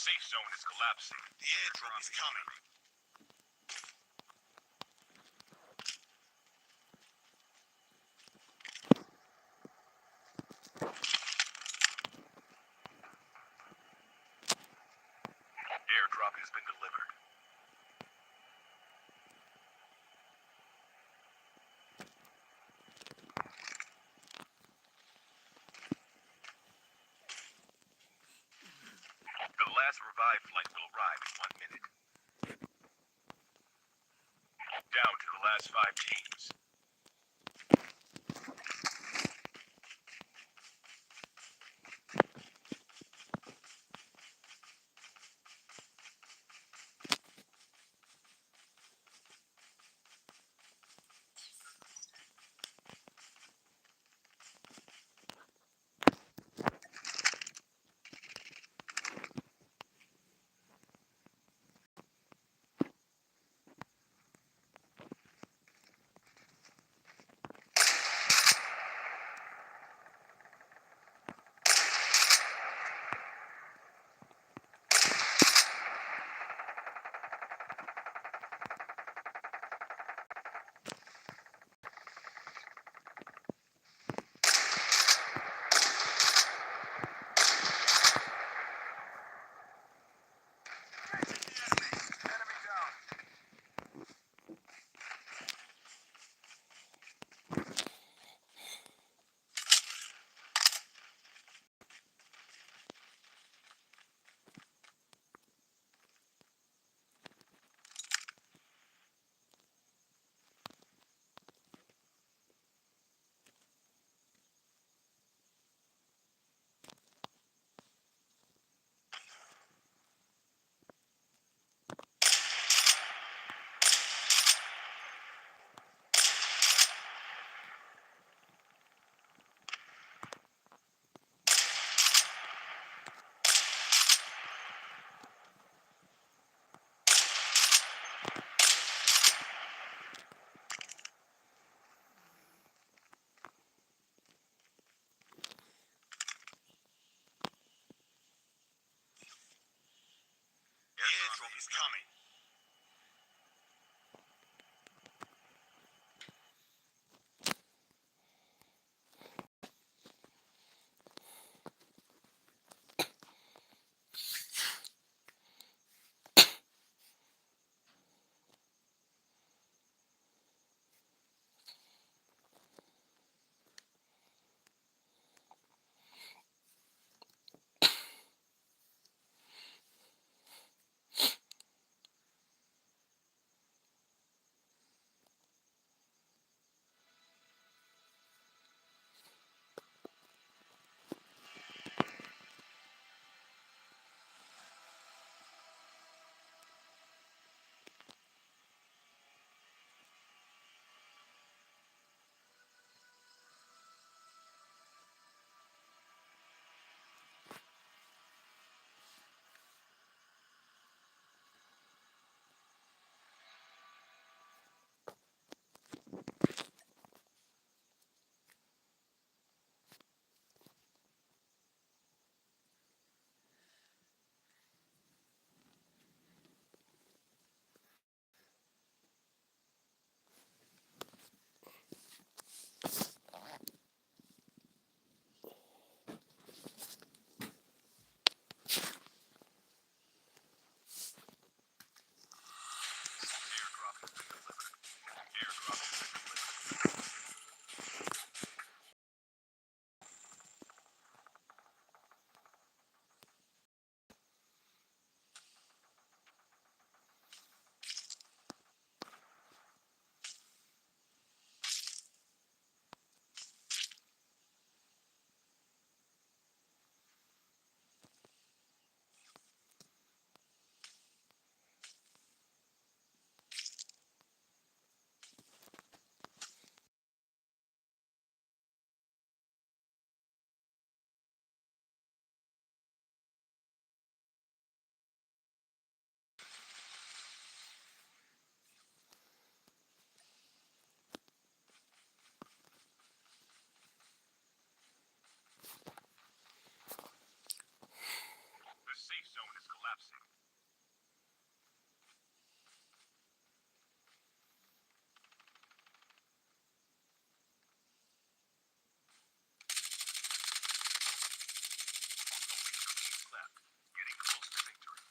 safe zone is collapsing. The airdrop is coming. Airdrop has been delivered. The last revived flight will arrive in 1 minute. Down to the last 5 teams. The airdrop is coming. collapsing. Only 2 teams left. Getting close to victory.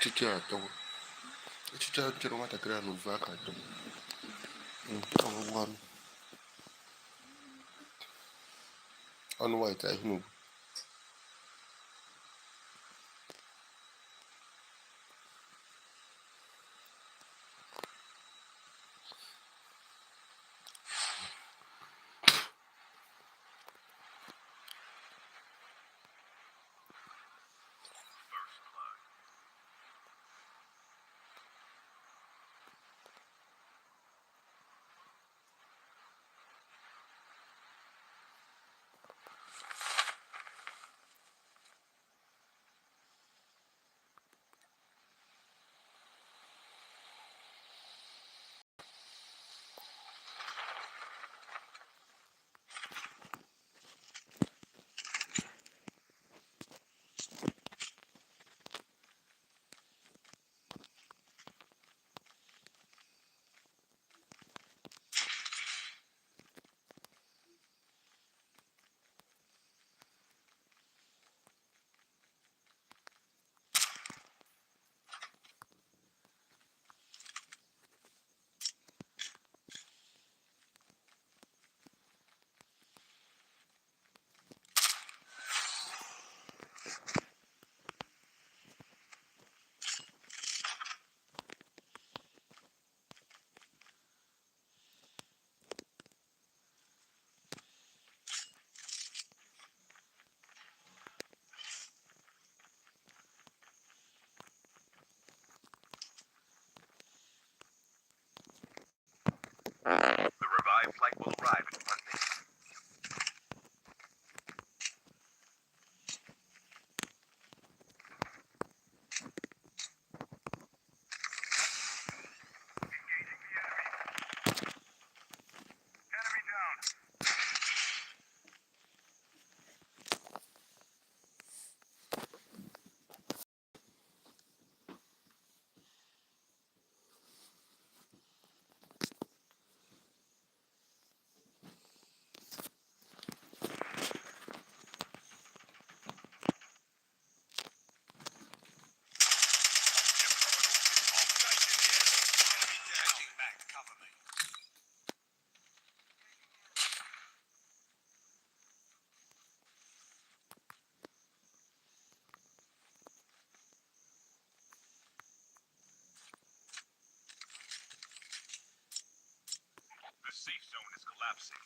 Chicha to. Chicha chero mata kira no vaka to. One on white I know. The revived flight will arrive in 1 minute. Changing back. Cover me. The safe zone is collapsing.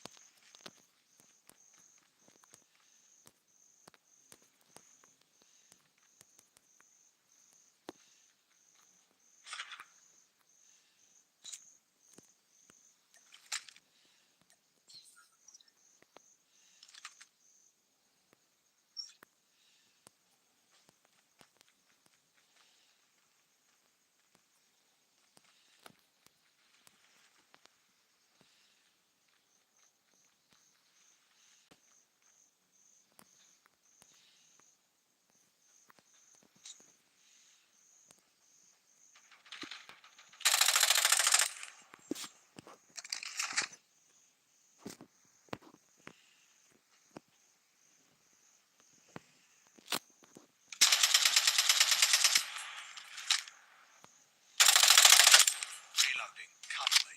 Reloading. Cover me.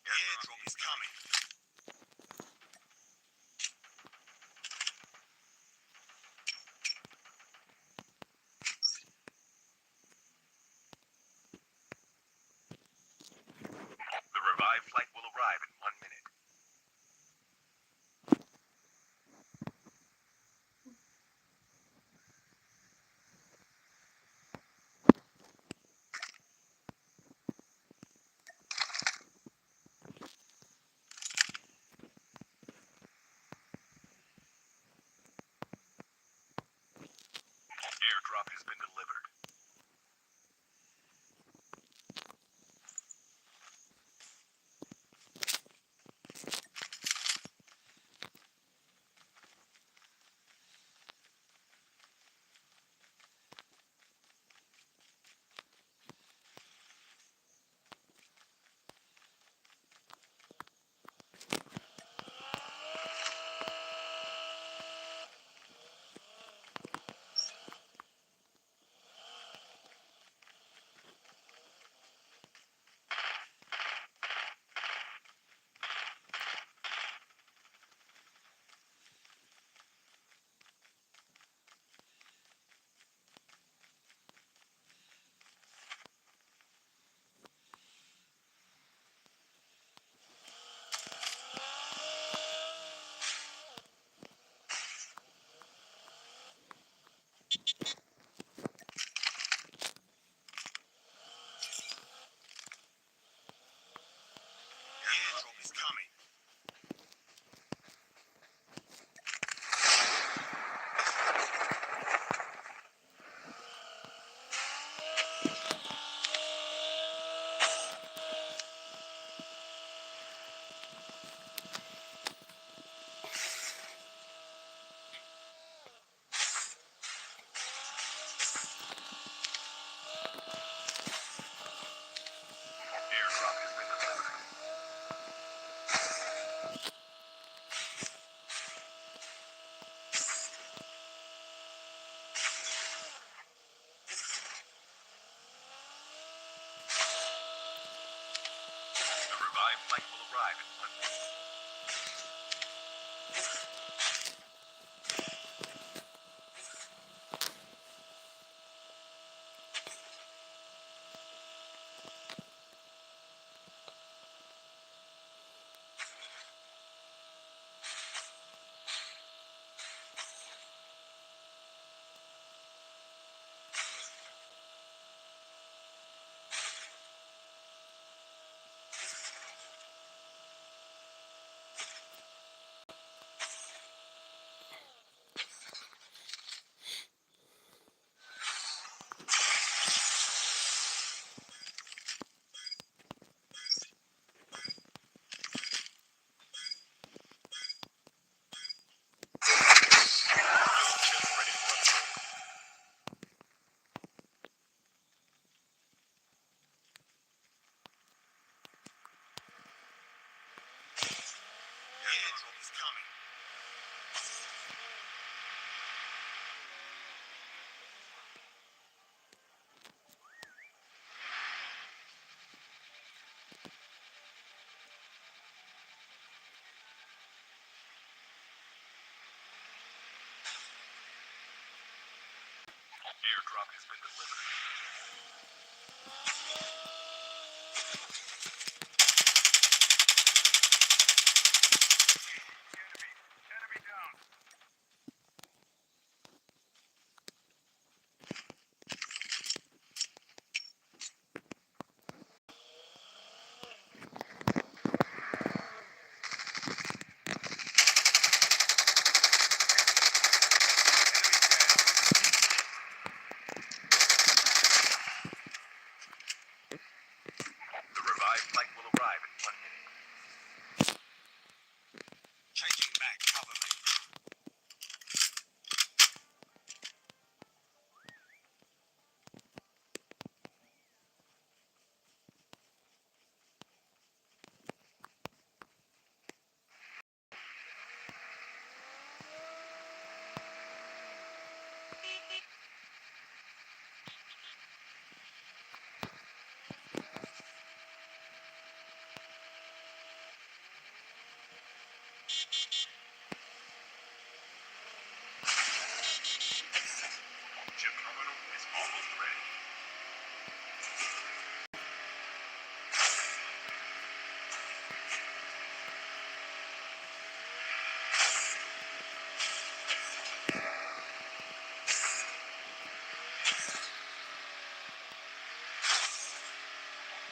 The airdrop is coming. The revived flight will arrive in 1 minute. Airdrop has been delivered. revived flight will arrive in 1 minute. Ship ready for upgrade. Airdrop is coming. Airdrop has been delivered. Enemy down. The revived flight will arrive in 1 minute. Changing back. Cover me. Chip terminal is almost ready.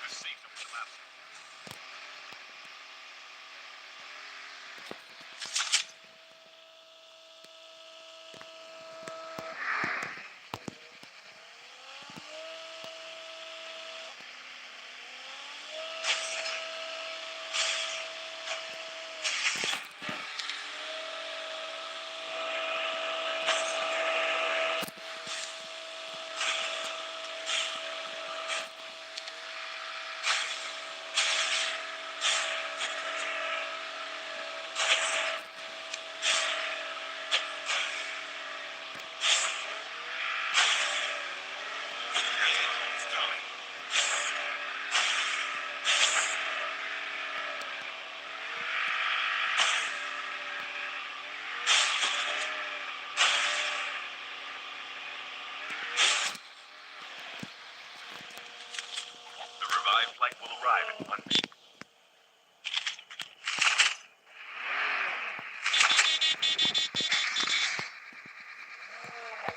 The safe zone collapsing. Airdrop is coming. The revived flight will arrive in 1 minute.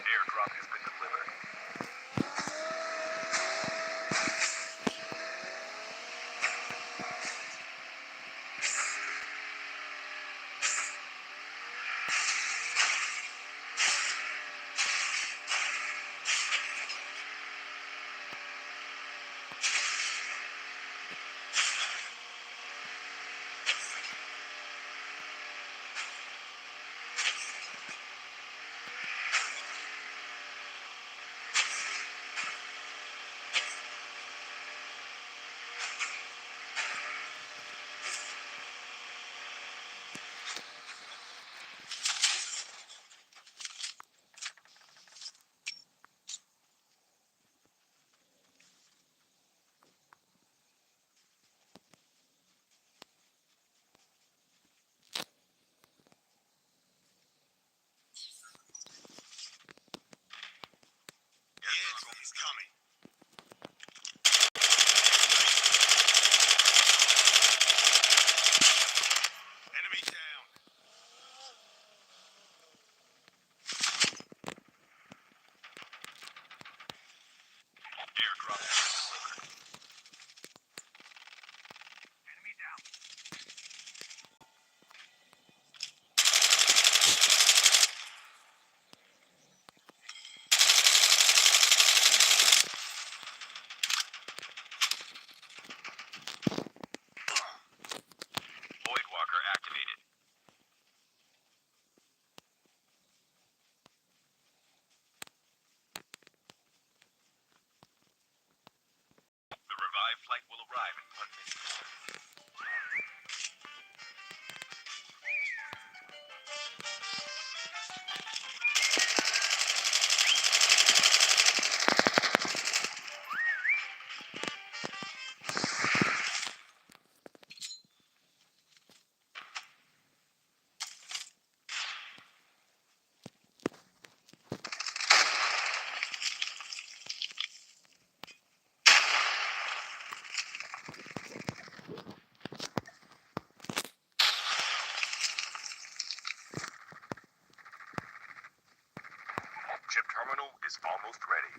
Airdrop has been delivered. coming. Enemy down. Airdrop has been delivered. Enemy down. Voidwalker activated. The revived flight will arrive in 1 minute. Chip terminal is almost ready.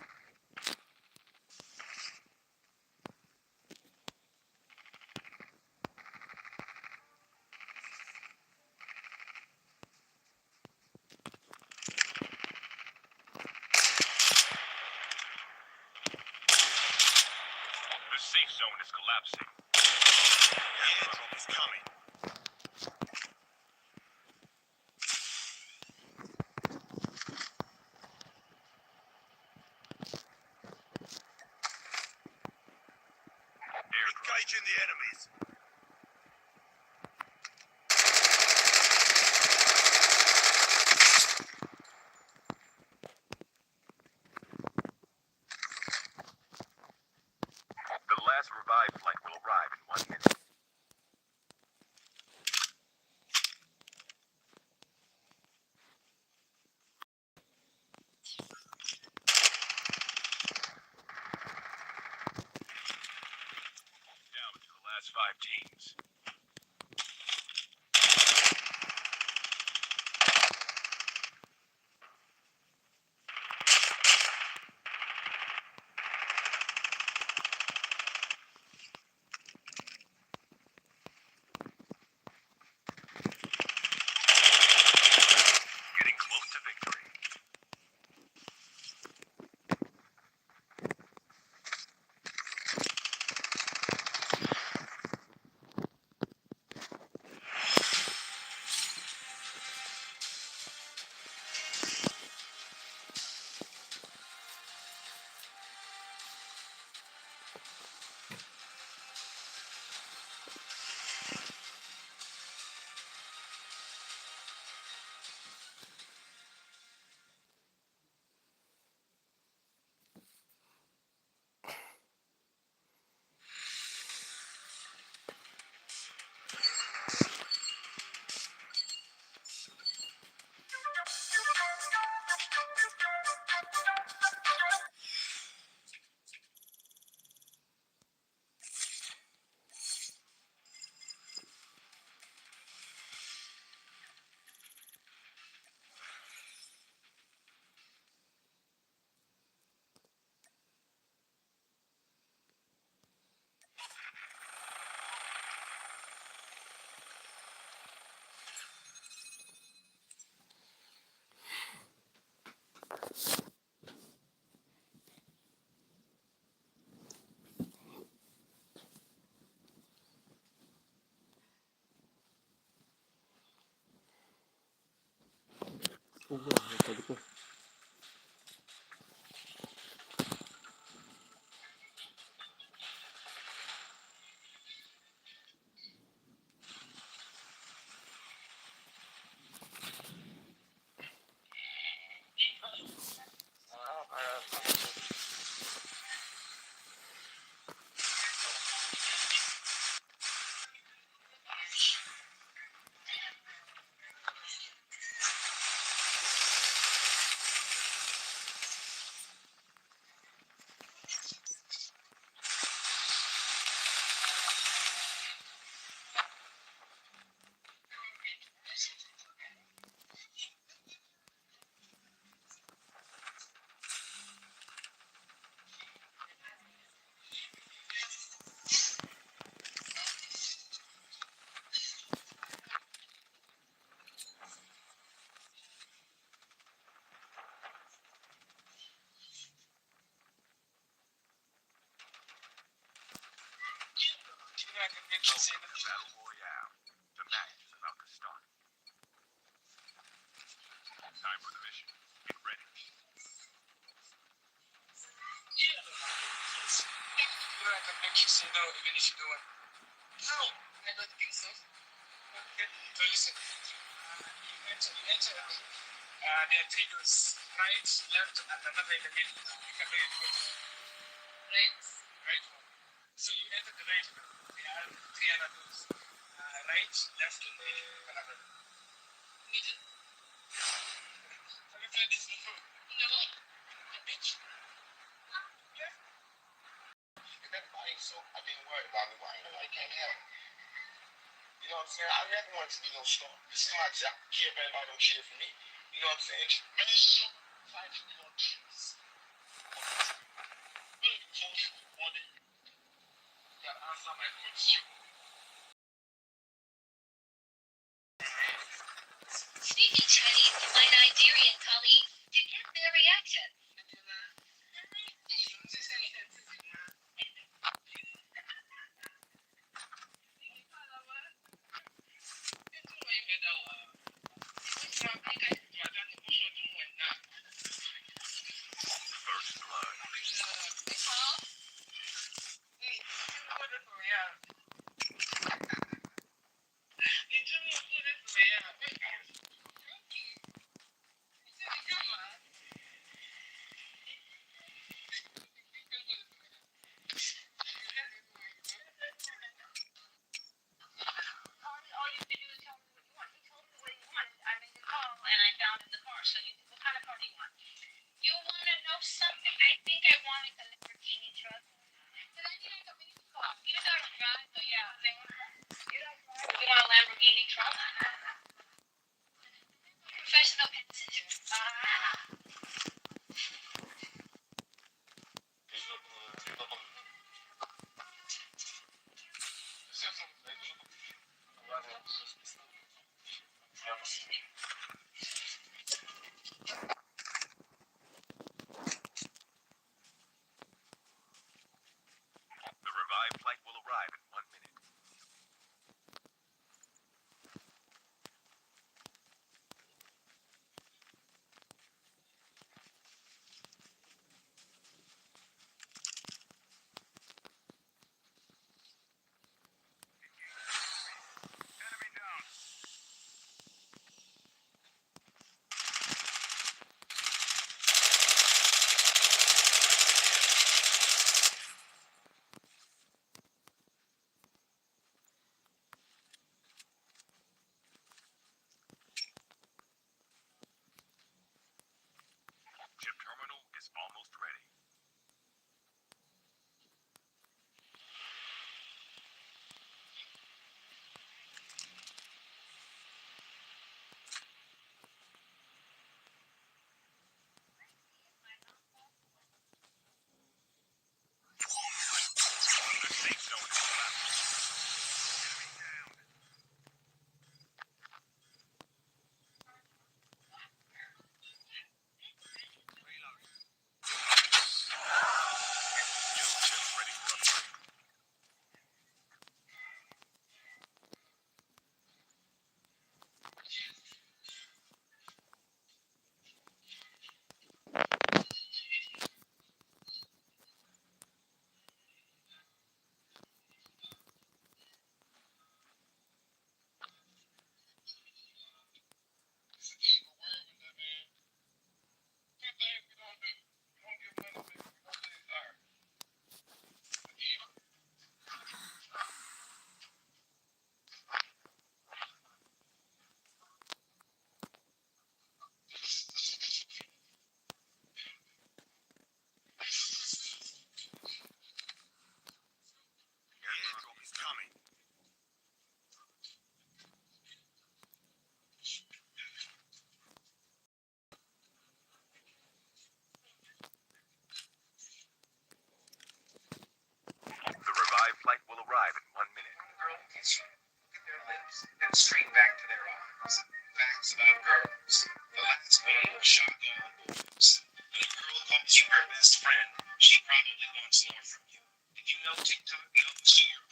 The safe zone is collapsing. The airdrop is coming. Airdrop. Engaging the enemies. The last revived flight will arrive in 1 minute. Down to the last 5 teams. Getting close to victory. can make you say no even if you don't want. No, I don't think so. Okay, so listen. You enter a room. There are three doors: right, left, and another in the middle. You can do it both. Right one. So you enter the right room. There are three other doors: right, left, and middle. You can have a middle. Have you played this before? No. The beach. Yeah. You've been buying so I've been worried about me. Why nobody can't help? You know what I'm saying? I never wanted to be no star. This is my job. I care if everybody don't cheer for me. You know what I'm saying? Man, it's so 5 more trees. Really close to one day. You gotta answer my question. Speaking Chinese to my Nigerian colleagues to get their reaction. First blood. All you can do is tell me what you want. He told me what he wanted. I made a call and I found in the car. So what kind of car do you want? You want to know something? I think I wanted the Lamborghini truck. Then I need a mini car. You don't drive, so yeah. You don't drive. You want a Lamborghini truck? Professional passenger. The revived flight will arrive in 1 minute. Enemy down. Chip terminal is almost ready. The safe zone is collapsing. Enemy down. Reloading. Skill chips ready for upgrade. Airdrop is coming. The revived flight will arrive in 1 minute. Girl gets you. Look at their lips. Then straight back to their arms. Facts about girls. The last one was shotgun boys. When a girl calls you her best friend, she probably wants more from you. Did you know TikTok knows who you're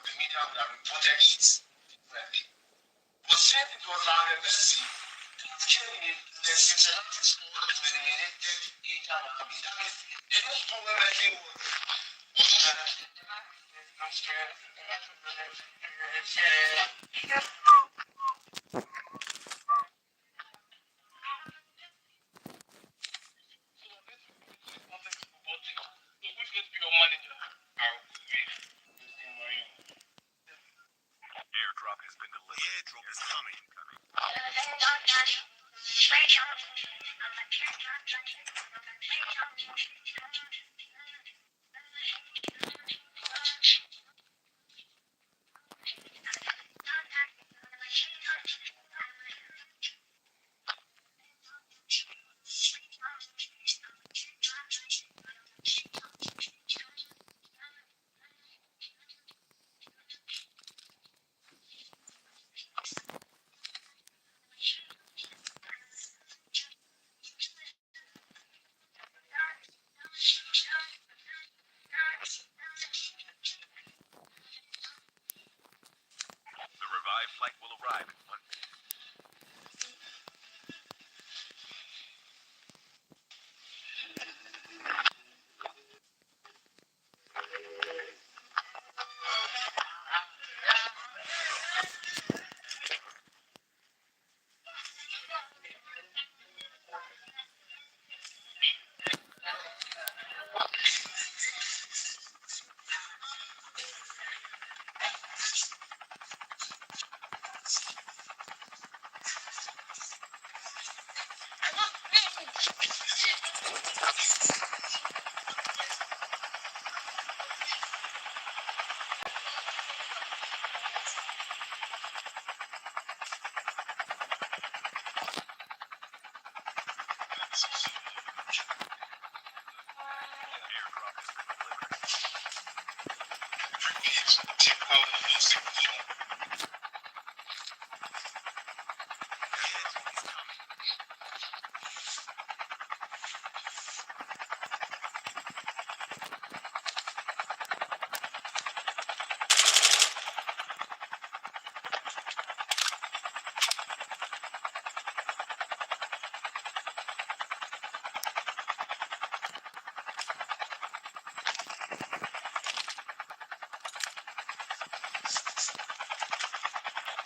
the media would have reported it differently. But since it was Lionel Messi, it came in the Cincinnati squad to eliminate Inter Miami. That means they don't know where Messi was. Who's going to be your manager? I'll go with Jose Mourinho. Airdrop has been The delivered. airdrop is coming. The revived flight will arrive in 1 minute. Airdrop has been delivered. The airdrop is coming.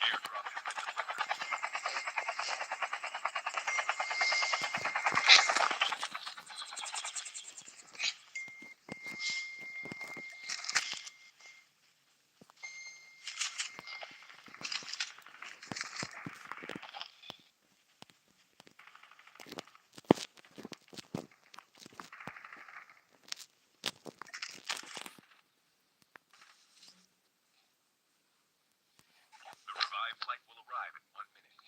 Airdrop has been delivered. The revived flight will arrive in 1 minute.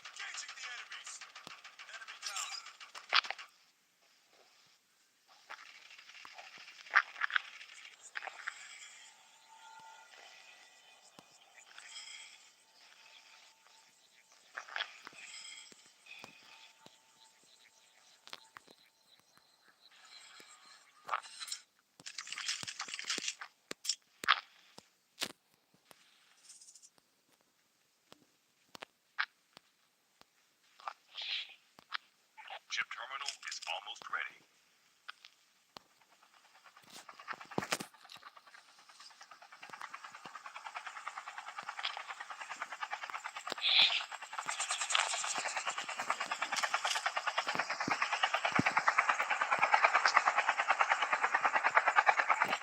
Engaging the enemies. Enemy down. Chip terminal is almost ready.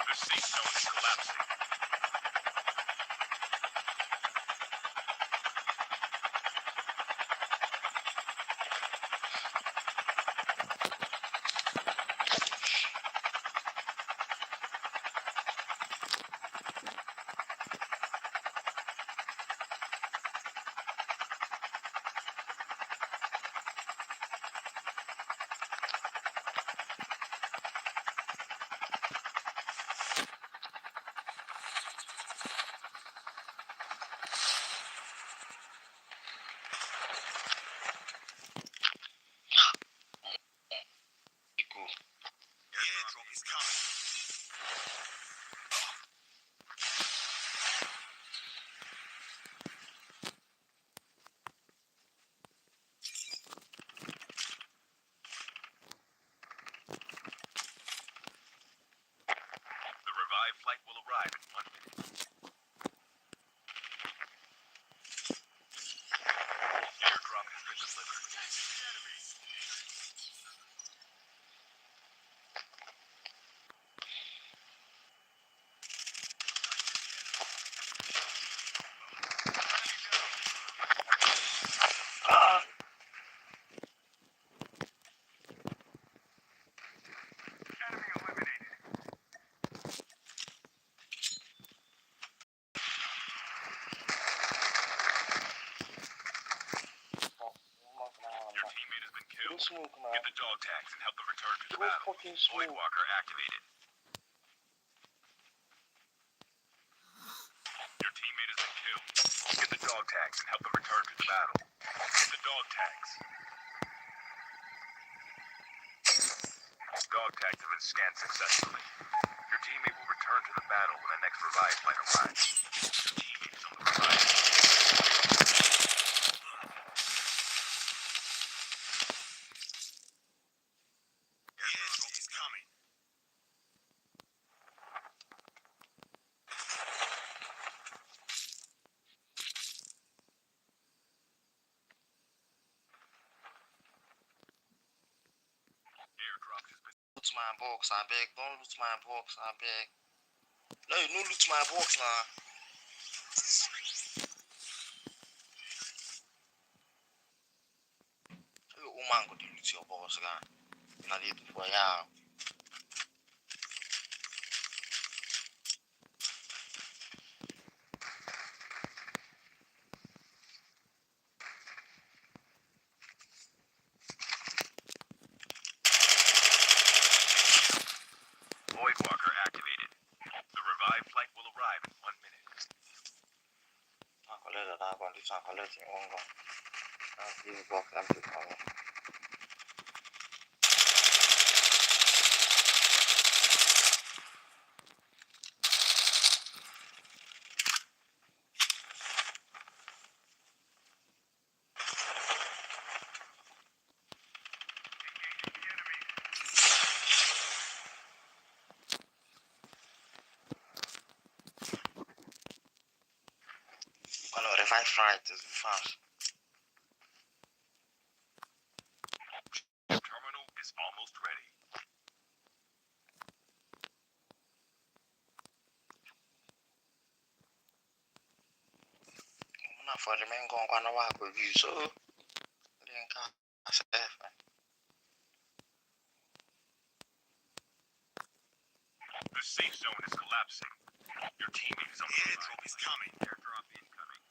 The safe zone is collapsing. Airdrop is coming. The revived flight will arrive in 1 minute. Airdrop has been delivered. Enemy eliminated. Your teammate has been killed. Get the dog tags and help them return to the battle. Voidwalker activated. Your teammate has been killed. Get the dog tags and help them return to the battle. Get the dog tags. Dog tags have been scanned successfully. Your teammate will return to the battle when the next revive flight arrives. Your teammate is on the revive. Airdrop is coming. Airdrop has been Loot my box, I beg. Don't loot my box, I beg. No, no loot my box now. You man go to loot your box, guy. Not it for ya. Voidwalker activated. The revived flight will arrive in 1 minute. I collect that. I collect it. One go. I'll give you box empty for me. Gonna revive right is fast. The terminal is almost ready. I'm not for the man going to walk with you, so. Then I said, The safe zone is collapsing. Your teammate is on the Airdrop revive. is coming. Airdrop incoming.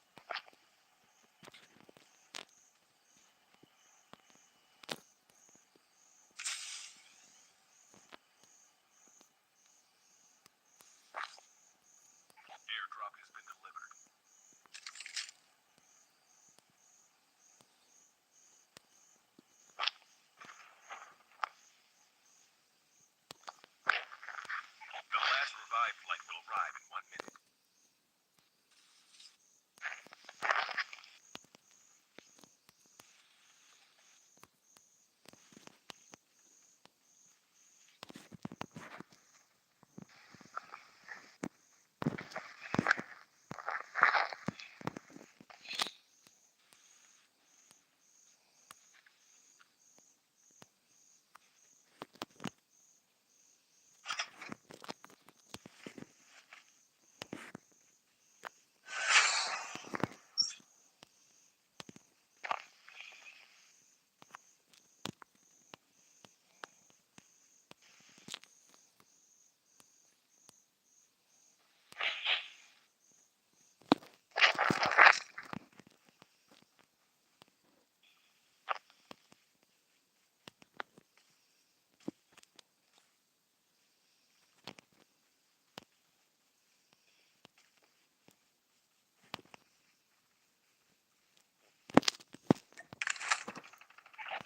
Airdrop has been delivered. The last revive flight will arrive in 1 minute.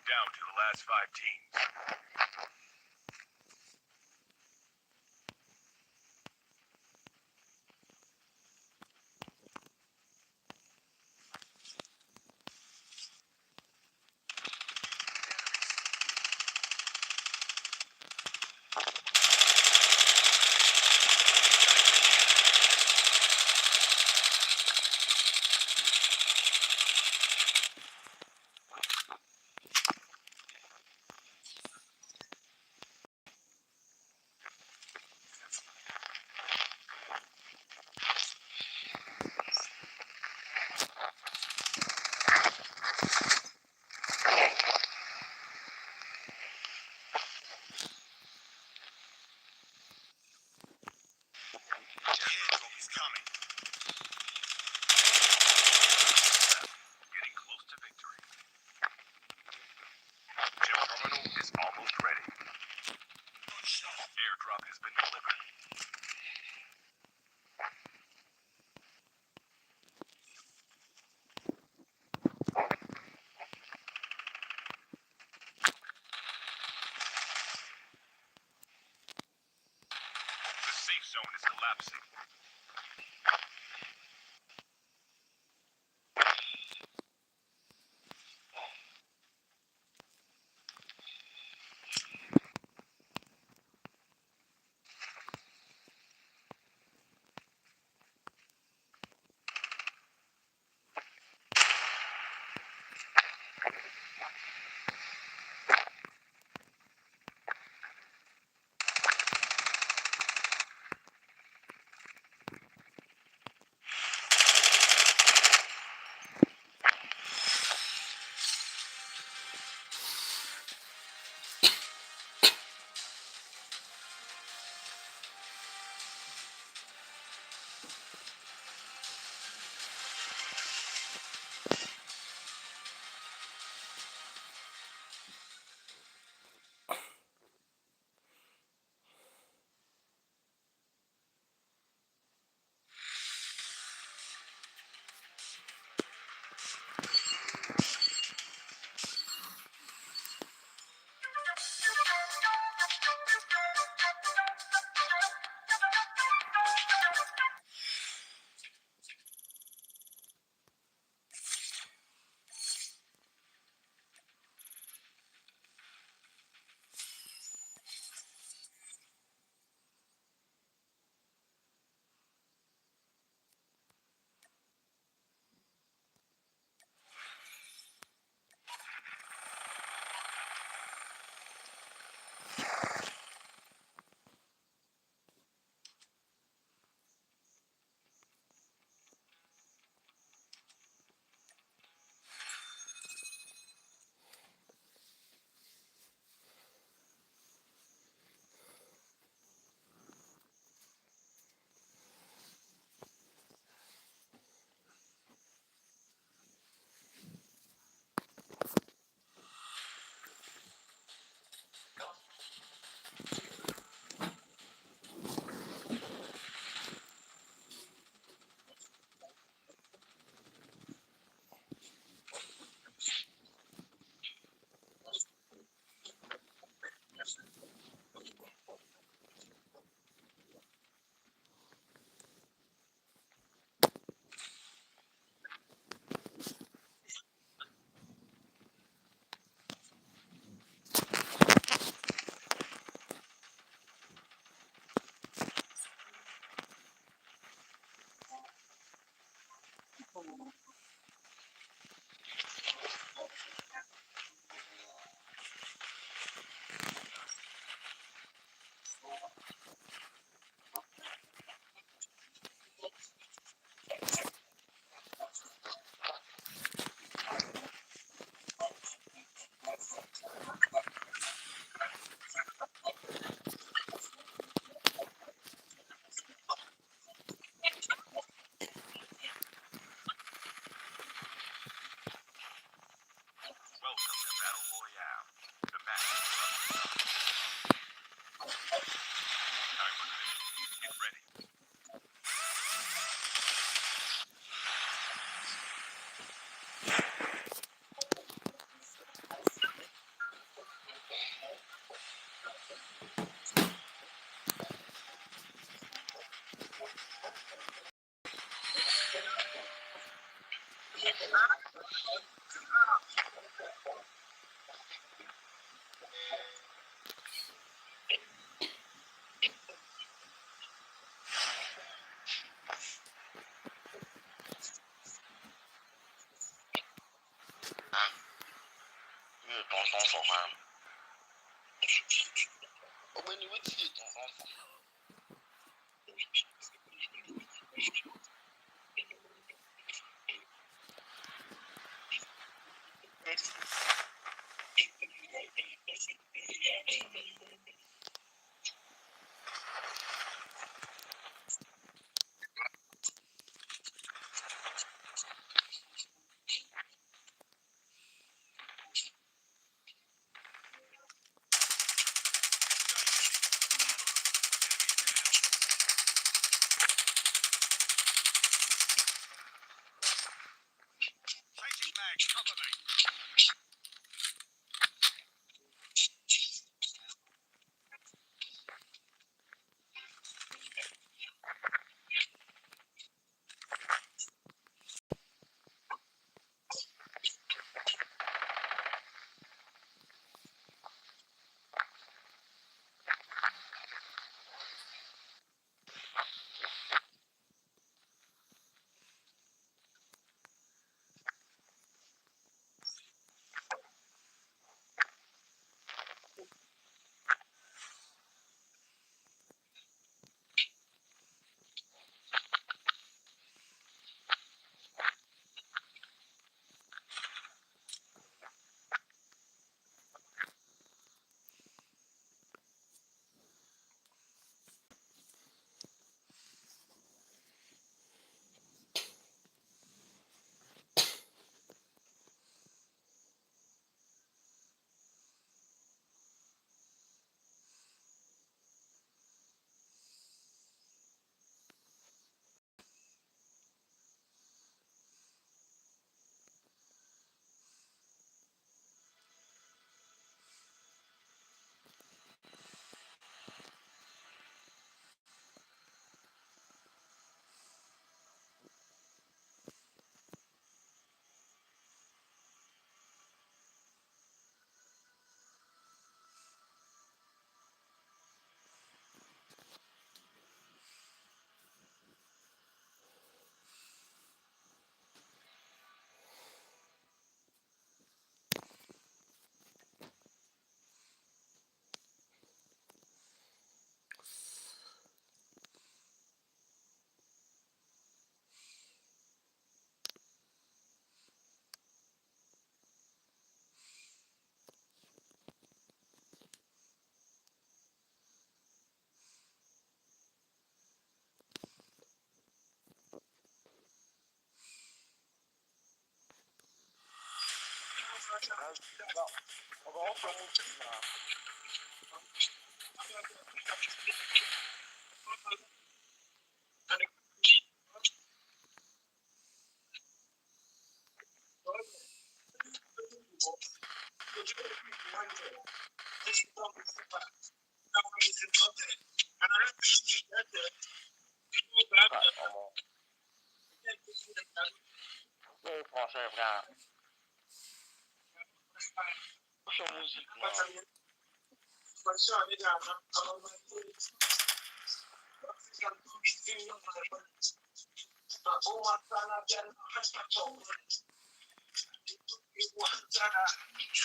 Down to the last 5 teams. Airdrop has been delivered. The safe zone is collapsing.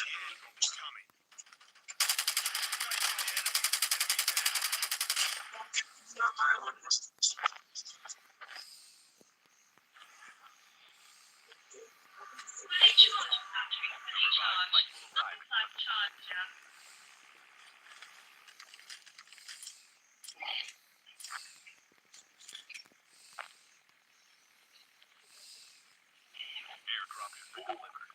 Airdrop is coming. Revived flight will arrive. Airdrop has been delivered.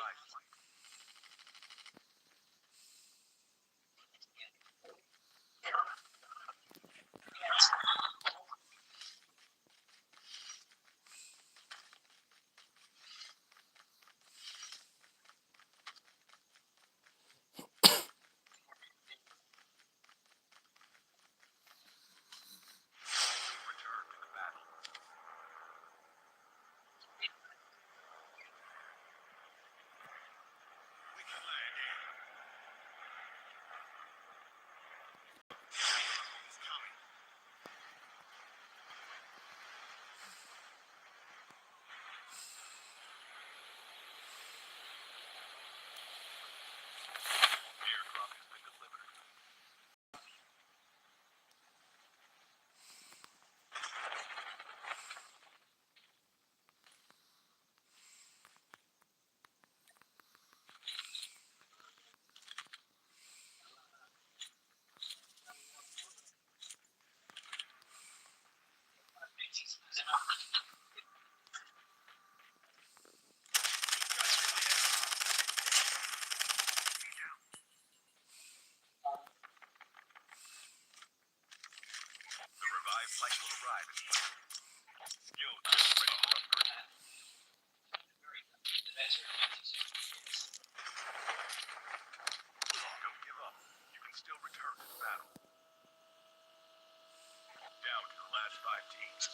revive flight. You'll return to the battle. We can land in. Airdrop is coming. Airdrop has been delivered. The revived flight will arrive in 1 minute. Skill chips ready for upgrade. Don't give up. You can still return to the battle. Down to the last 5 teams.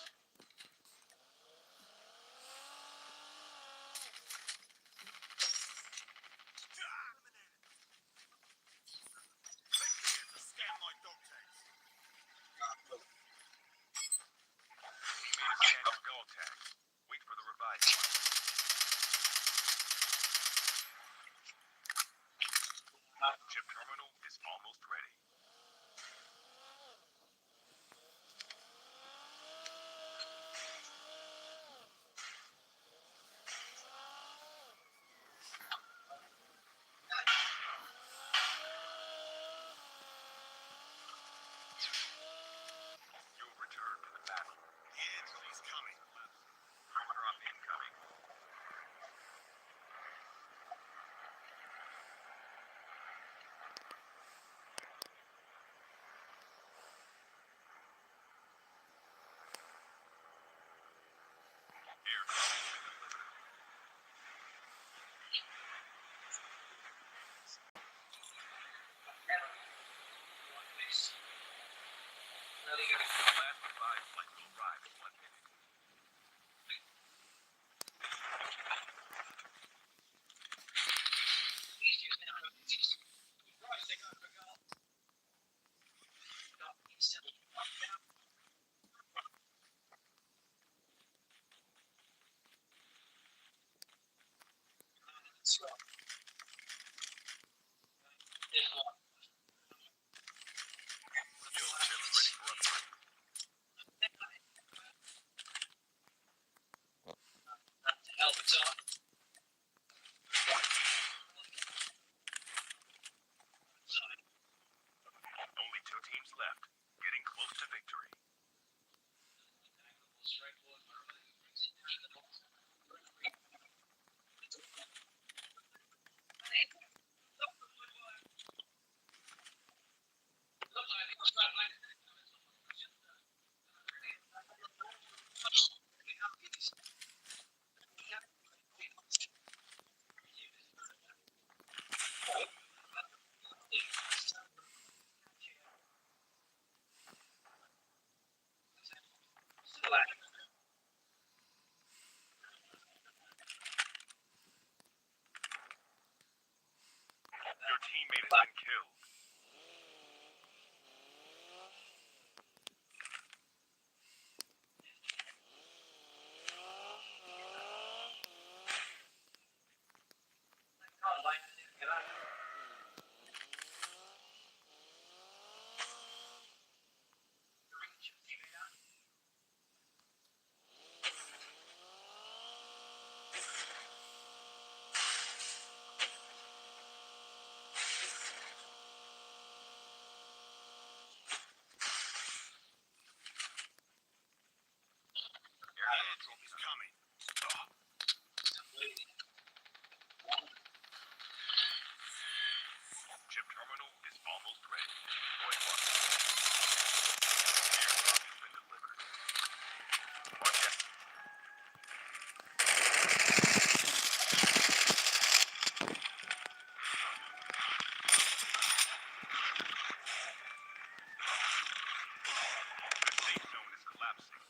Scan my dog tags. You made a scan your dog tags. Wait for the revive flight. Chip terminal is almost ready. You'll return to the battle. The airdrop is coming. Drop incoming. Airdrop has been delivered. The last revive flight will arrive in 1 minute. Skill chips ready for upgrade. Only 2 teams left. Getting close to victory. Your teammate has been killed. Airdrop is coming. The safe zone is collapsing.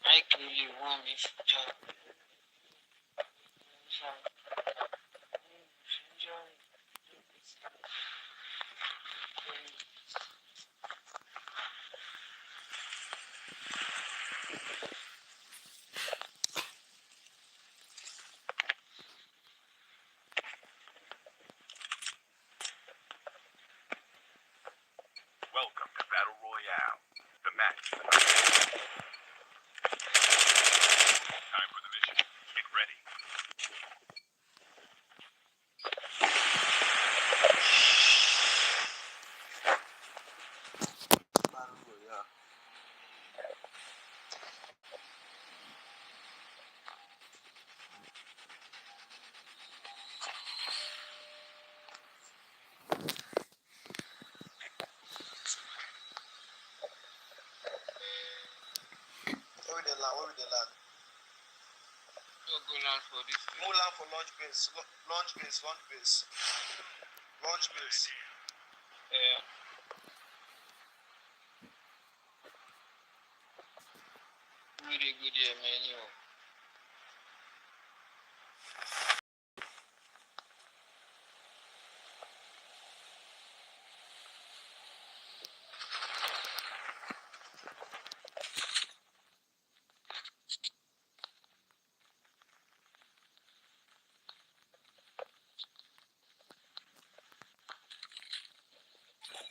I really want this job. Welcome to Battle Royale. The match. Time for the mission. Get ready. Battle Royale. Where they land? Where they land? You'll go land for this thing. Move land for launch base. Launch base. Launch base. Launch base. Yeah. Really good here, man. You.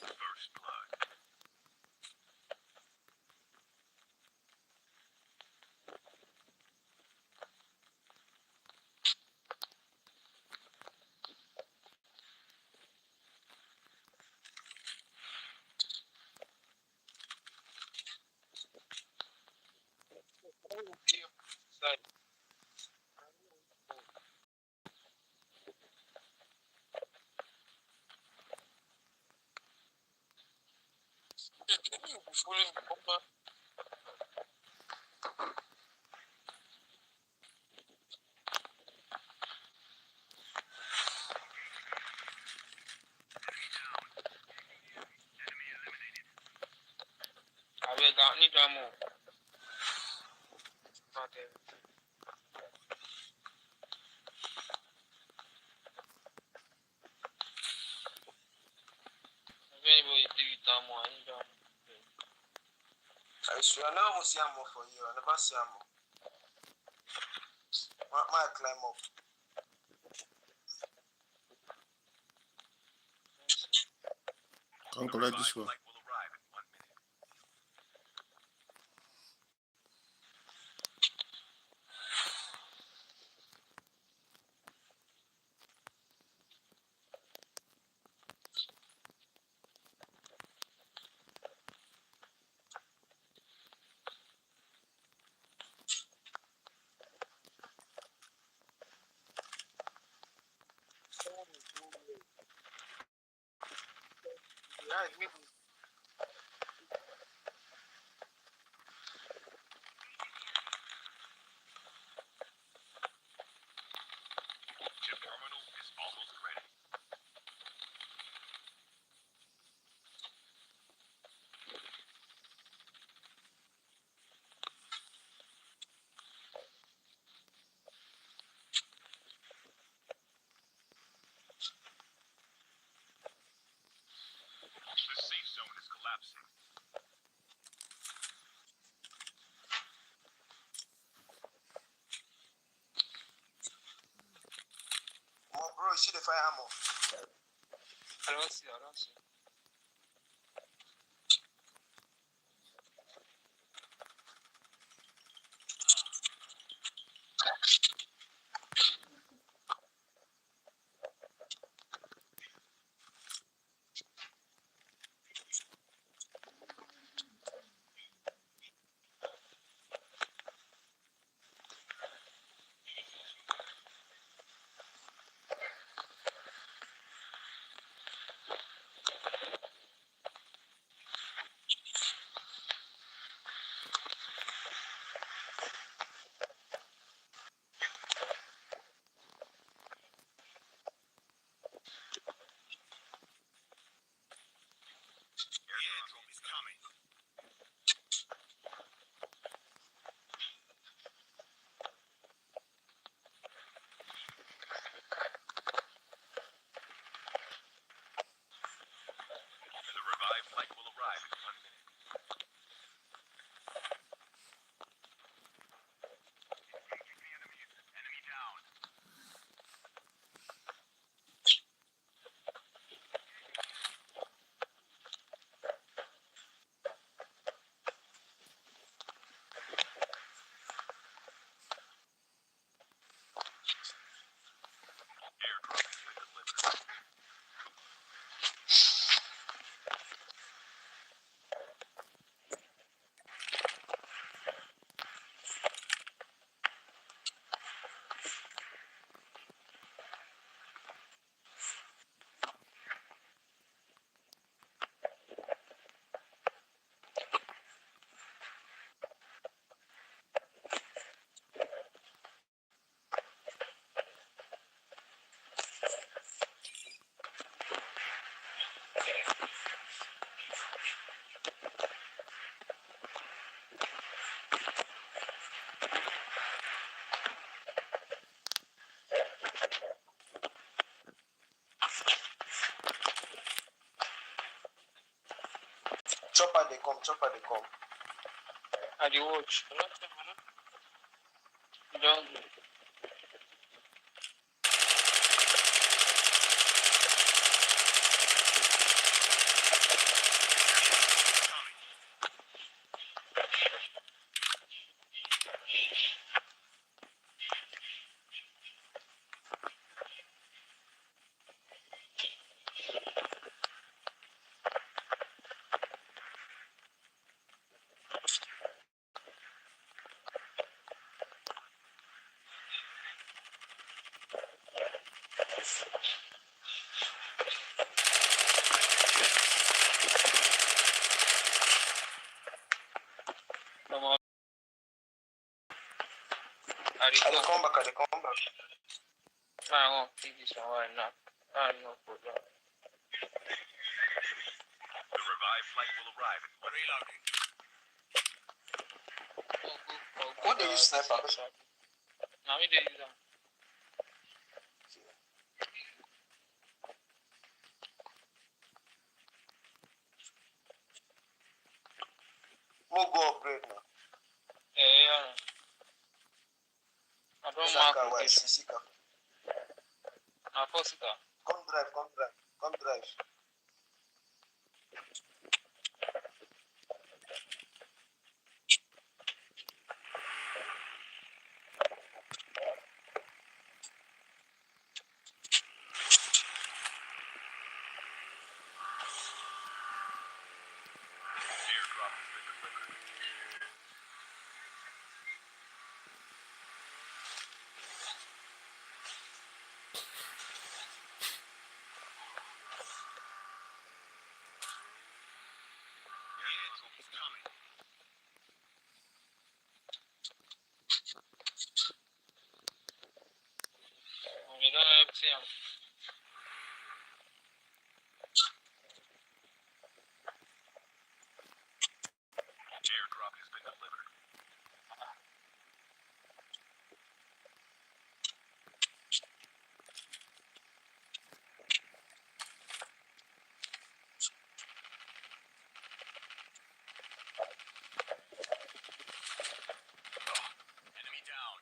First blood. Side. Fully bomber. I need ammo. Not there. Anybody do that more? I need that. I swear, I never see ammo for you. I never see ammo. My climb up. Can't collect this one. Flight will arrive in 1 minute. Yeah, me. Chip terminal is almost ready. The safe zone is collapsing. Oh, bro, you see the fire ammo? I don't see. Airdrop is coming. The revived flight will arrive in 1 minute. Engaging the enemy. Enemy down. Airdrop has been delivered. Chopper, they come. I do watch. Don't. Come on. I they come back. I won't take this one right now. I don't know for that. The revived flight will arrive in 1 minute. Reloading. Who they use sniper? Now we do use them. location. CC car. I force it. Come drive, come drive, come drive. Airdrop has been delivered. Airdrop is coming. You don't have to see him. Airdrop has been delivered. Enemy down.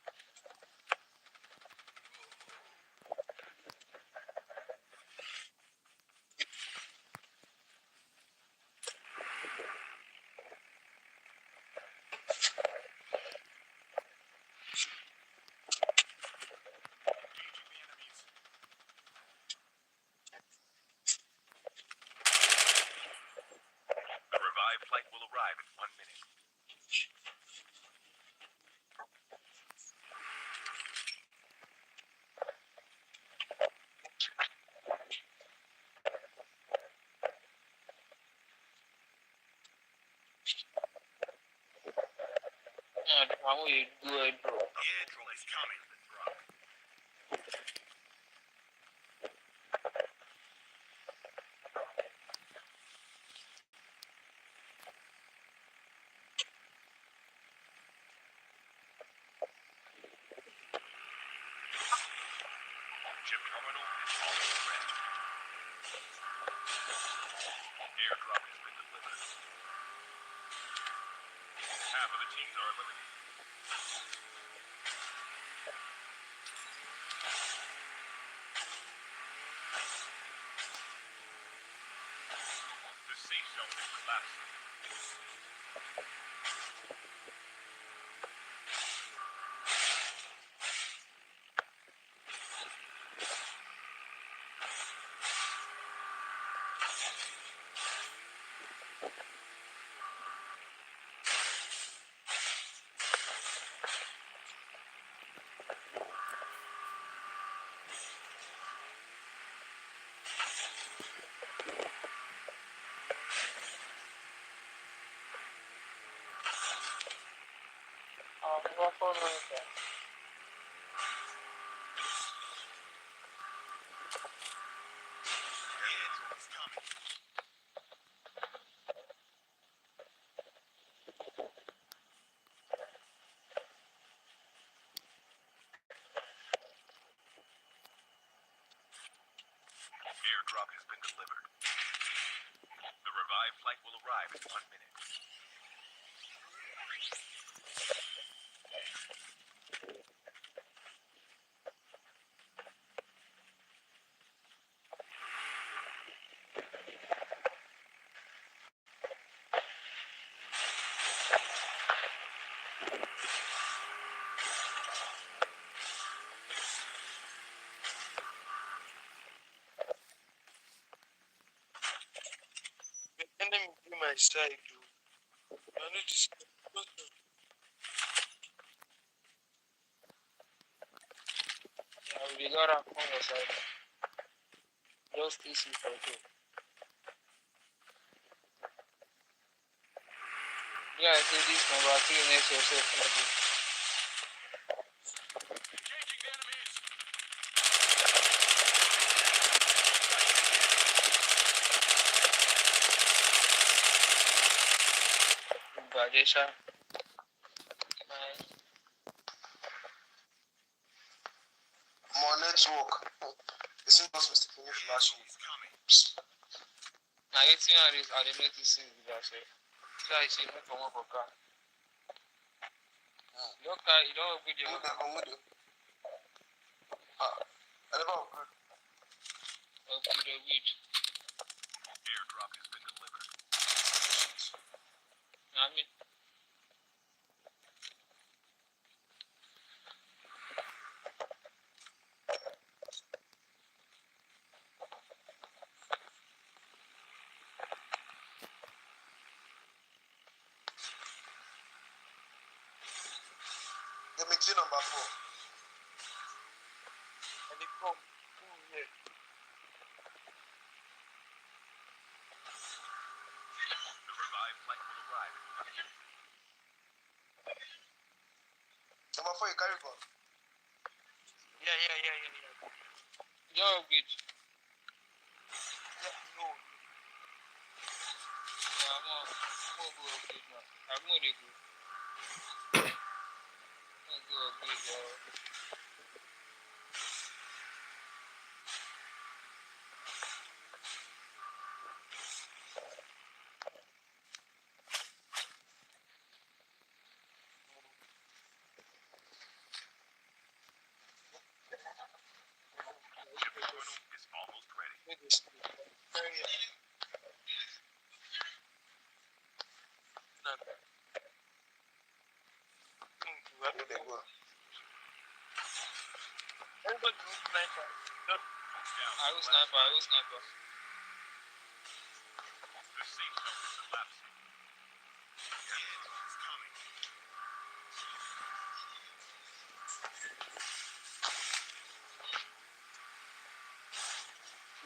Engaging the enemies. The revived flight will arrive in 1 minute. I'm going to do it, bro. The airdrop is coming. Chip terminal is almost ready. Airdrop has been delivered. Half of the teams are eliminated. The safe zone is collapsing. What phone is that? Airdrop is coming. Airdrop has been delivered. The revived flight will arrive in 1 minute. The enemy be my side, dude. I need to see. We got a phone or something. Just easy for you. Yeah, I see this number 3 next to yourself. Engaging the enemies. Bajesha. More network. This is just mistakenly flashing. Airdrop is coming. Now, 18 hours are the notices with that. So, I see no come up for car. You don't open your Come with you. I never upgrade. Upgrade. Airdrop has been delivered. I mean, Give me key number 4. and they come. Yeah. The revived flight will arrive in 1 minute. Number 4, you carry gun. Yeah. Don't upgrade. No. Yeah, I'm gonna go upgrade now. I'm gonna go. I'm gonna go upgrade. Chip terminal is almost ready. Where they go? Everybody knows sniper. Down I will sniper. The safe zone is collapsing. Airdrop is coming.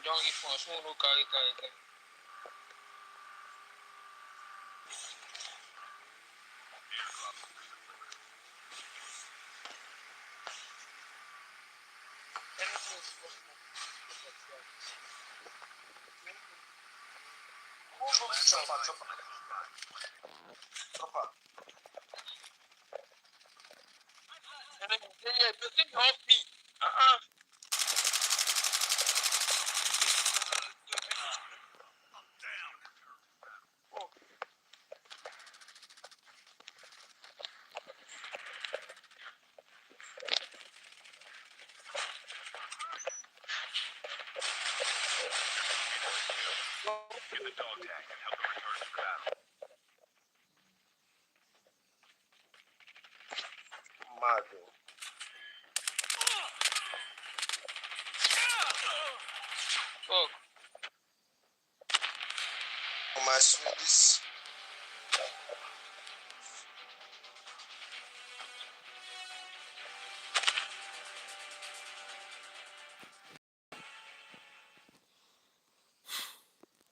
Don't eat one. Someone will carry. Airdrop has been delivered. Chopper. Yeah, but then help me. Get the dog tag and help them return to the battle. Mad, bro. Fuck. Oh, my sweet, this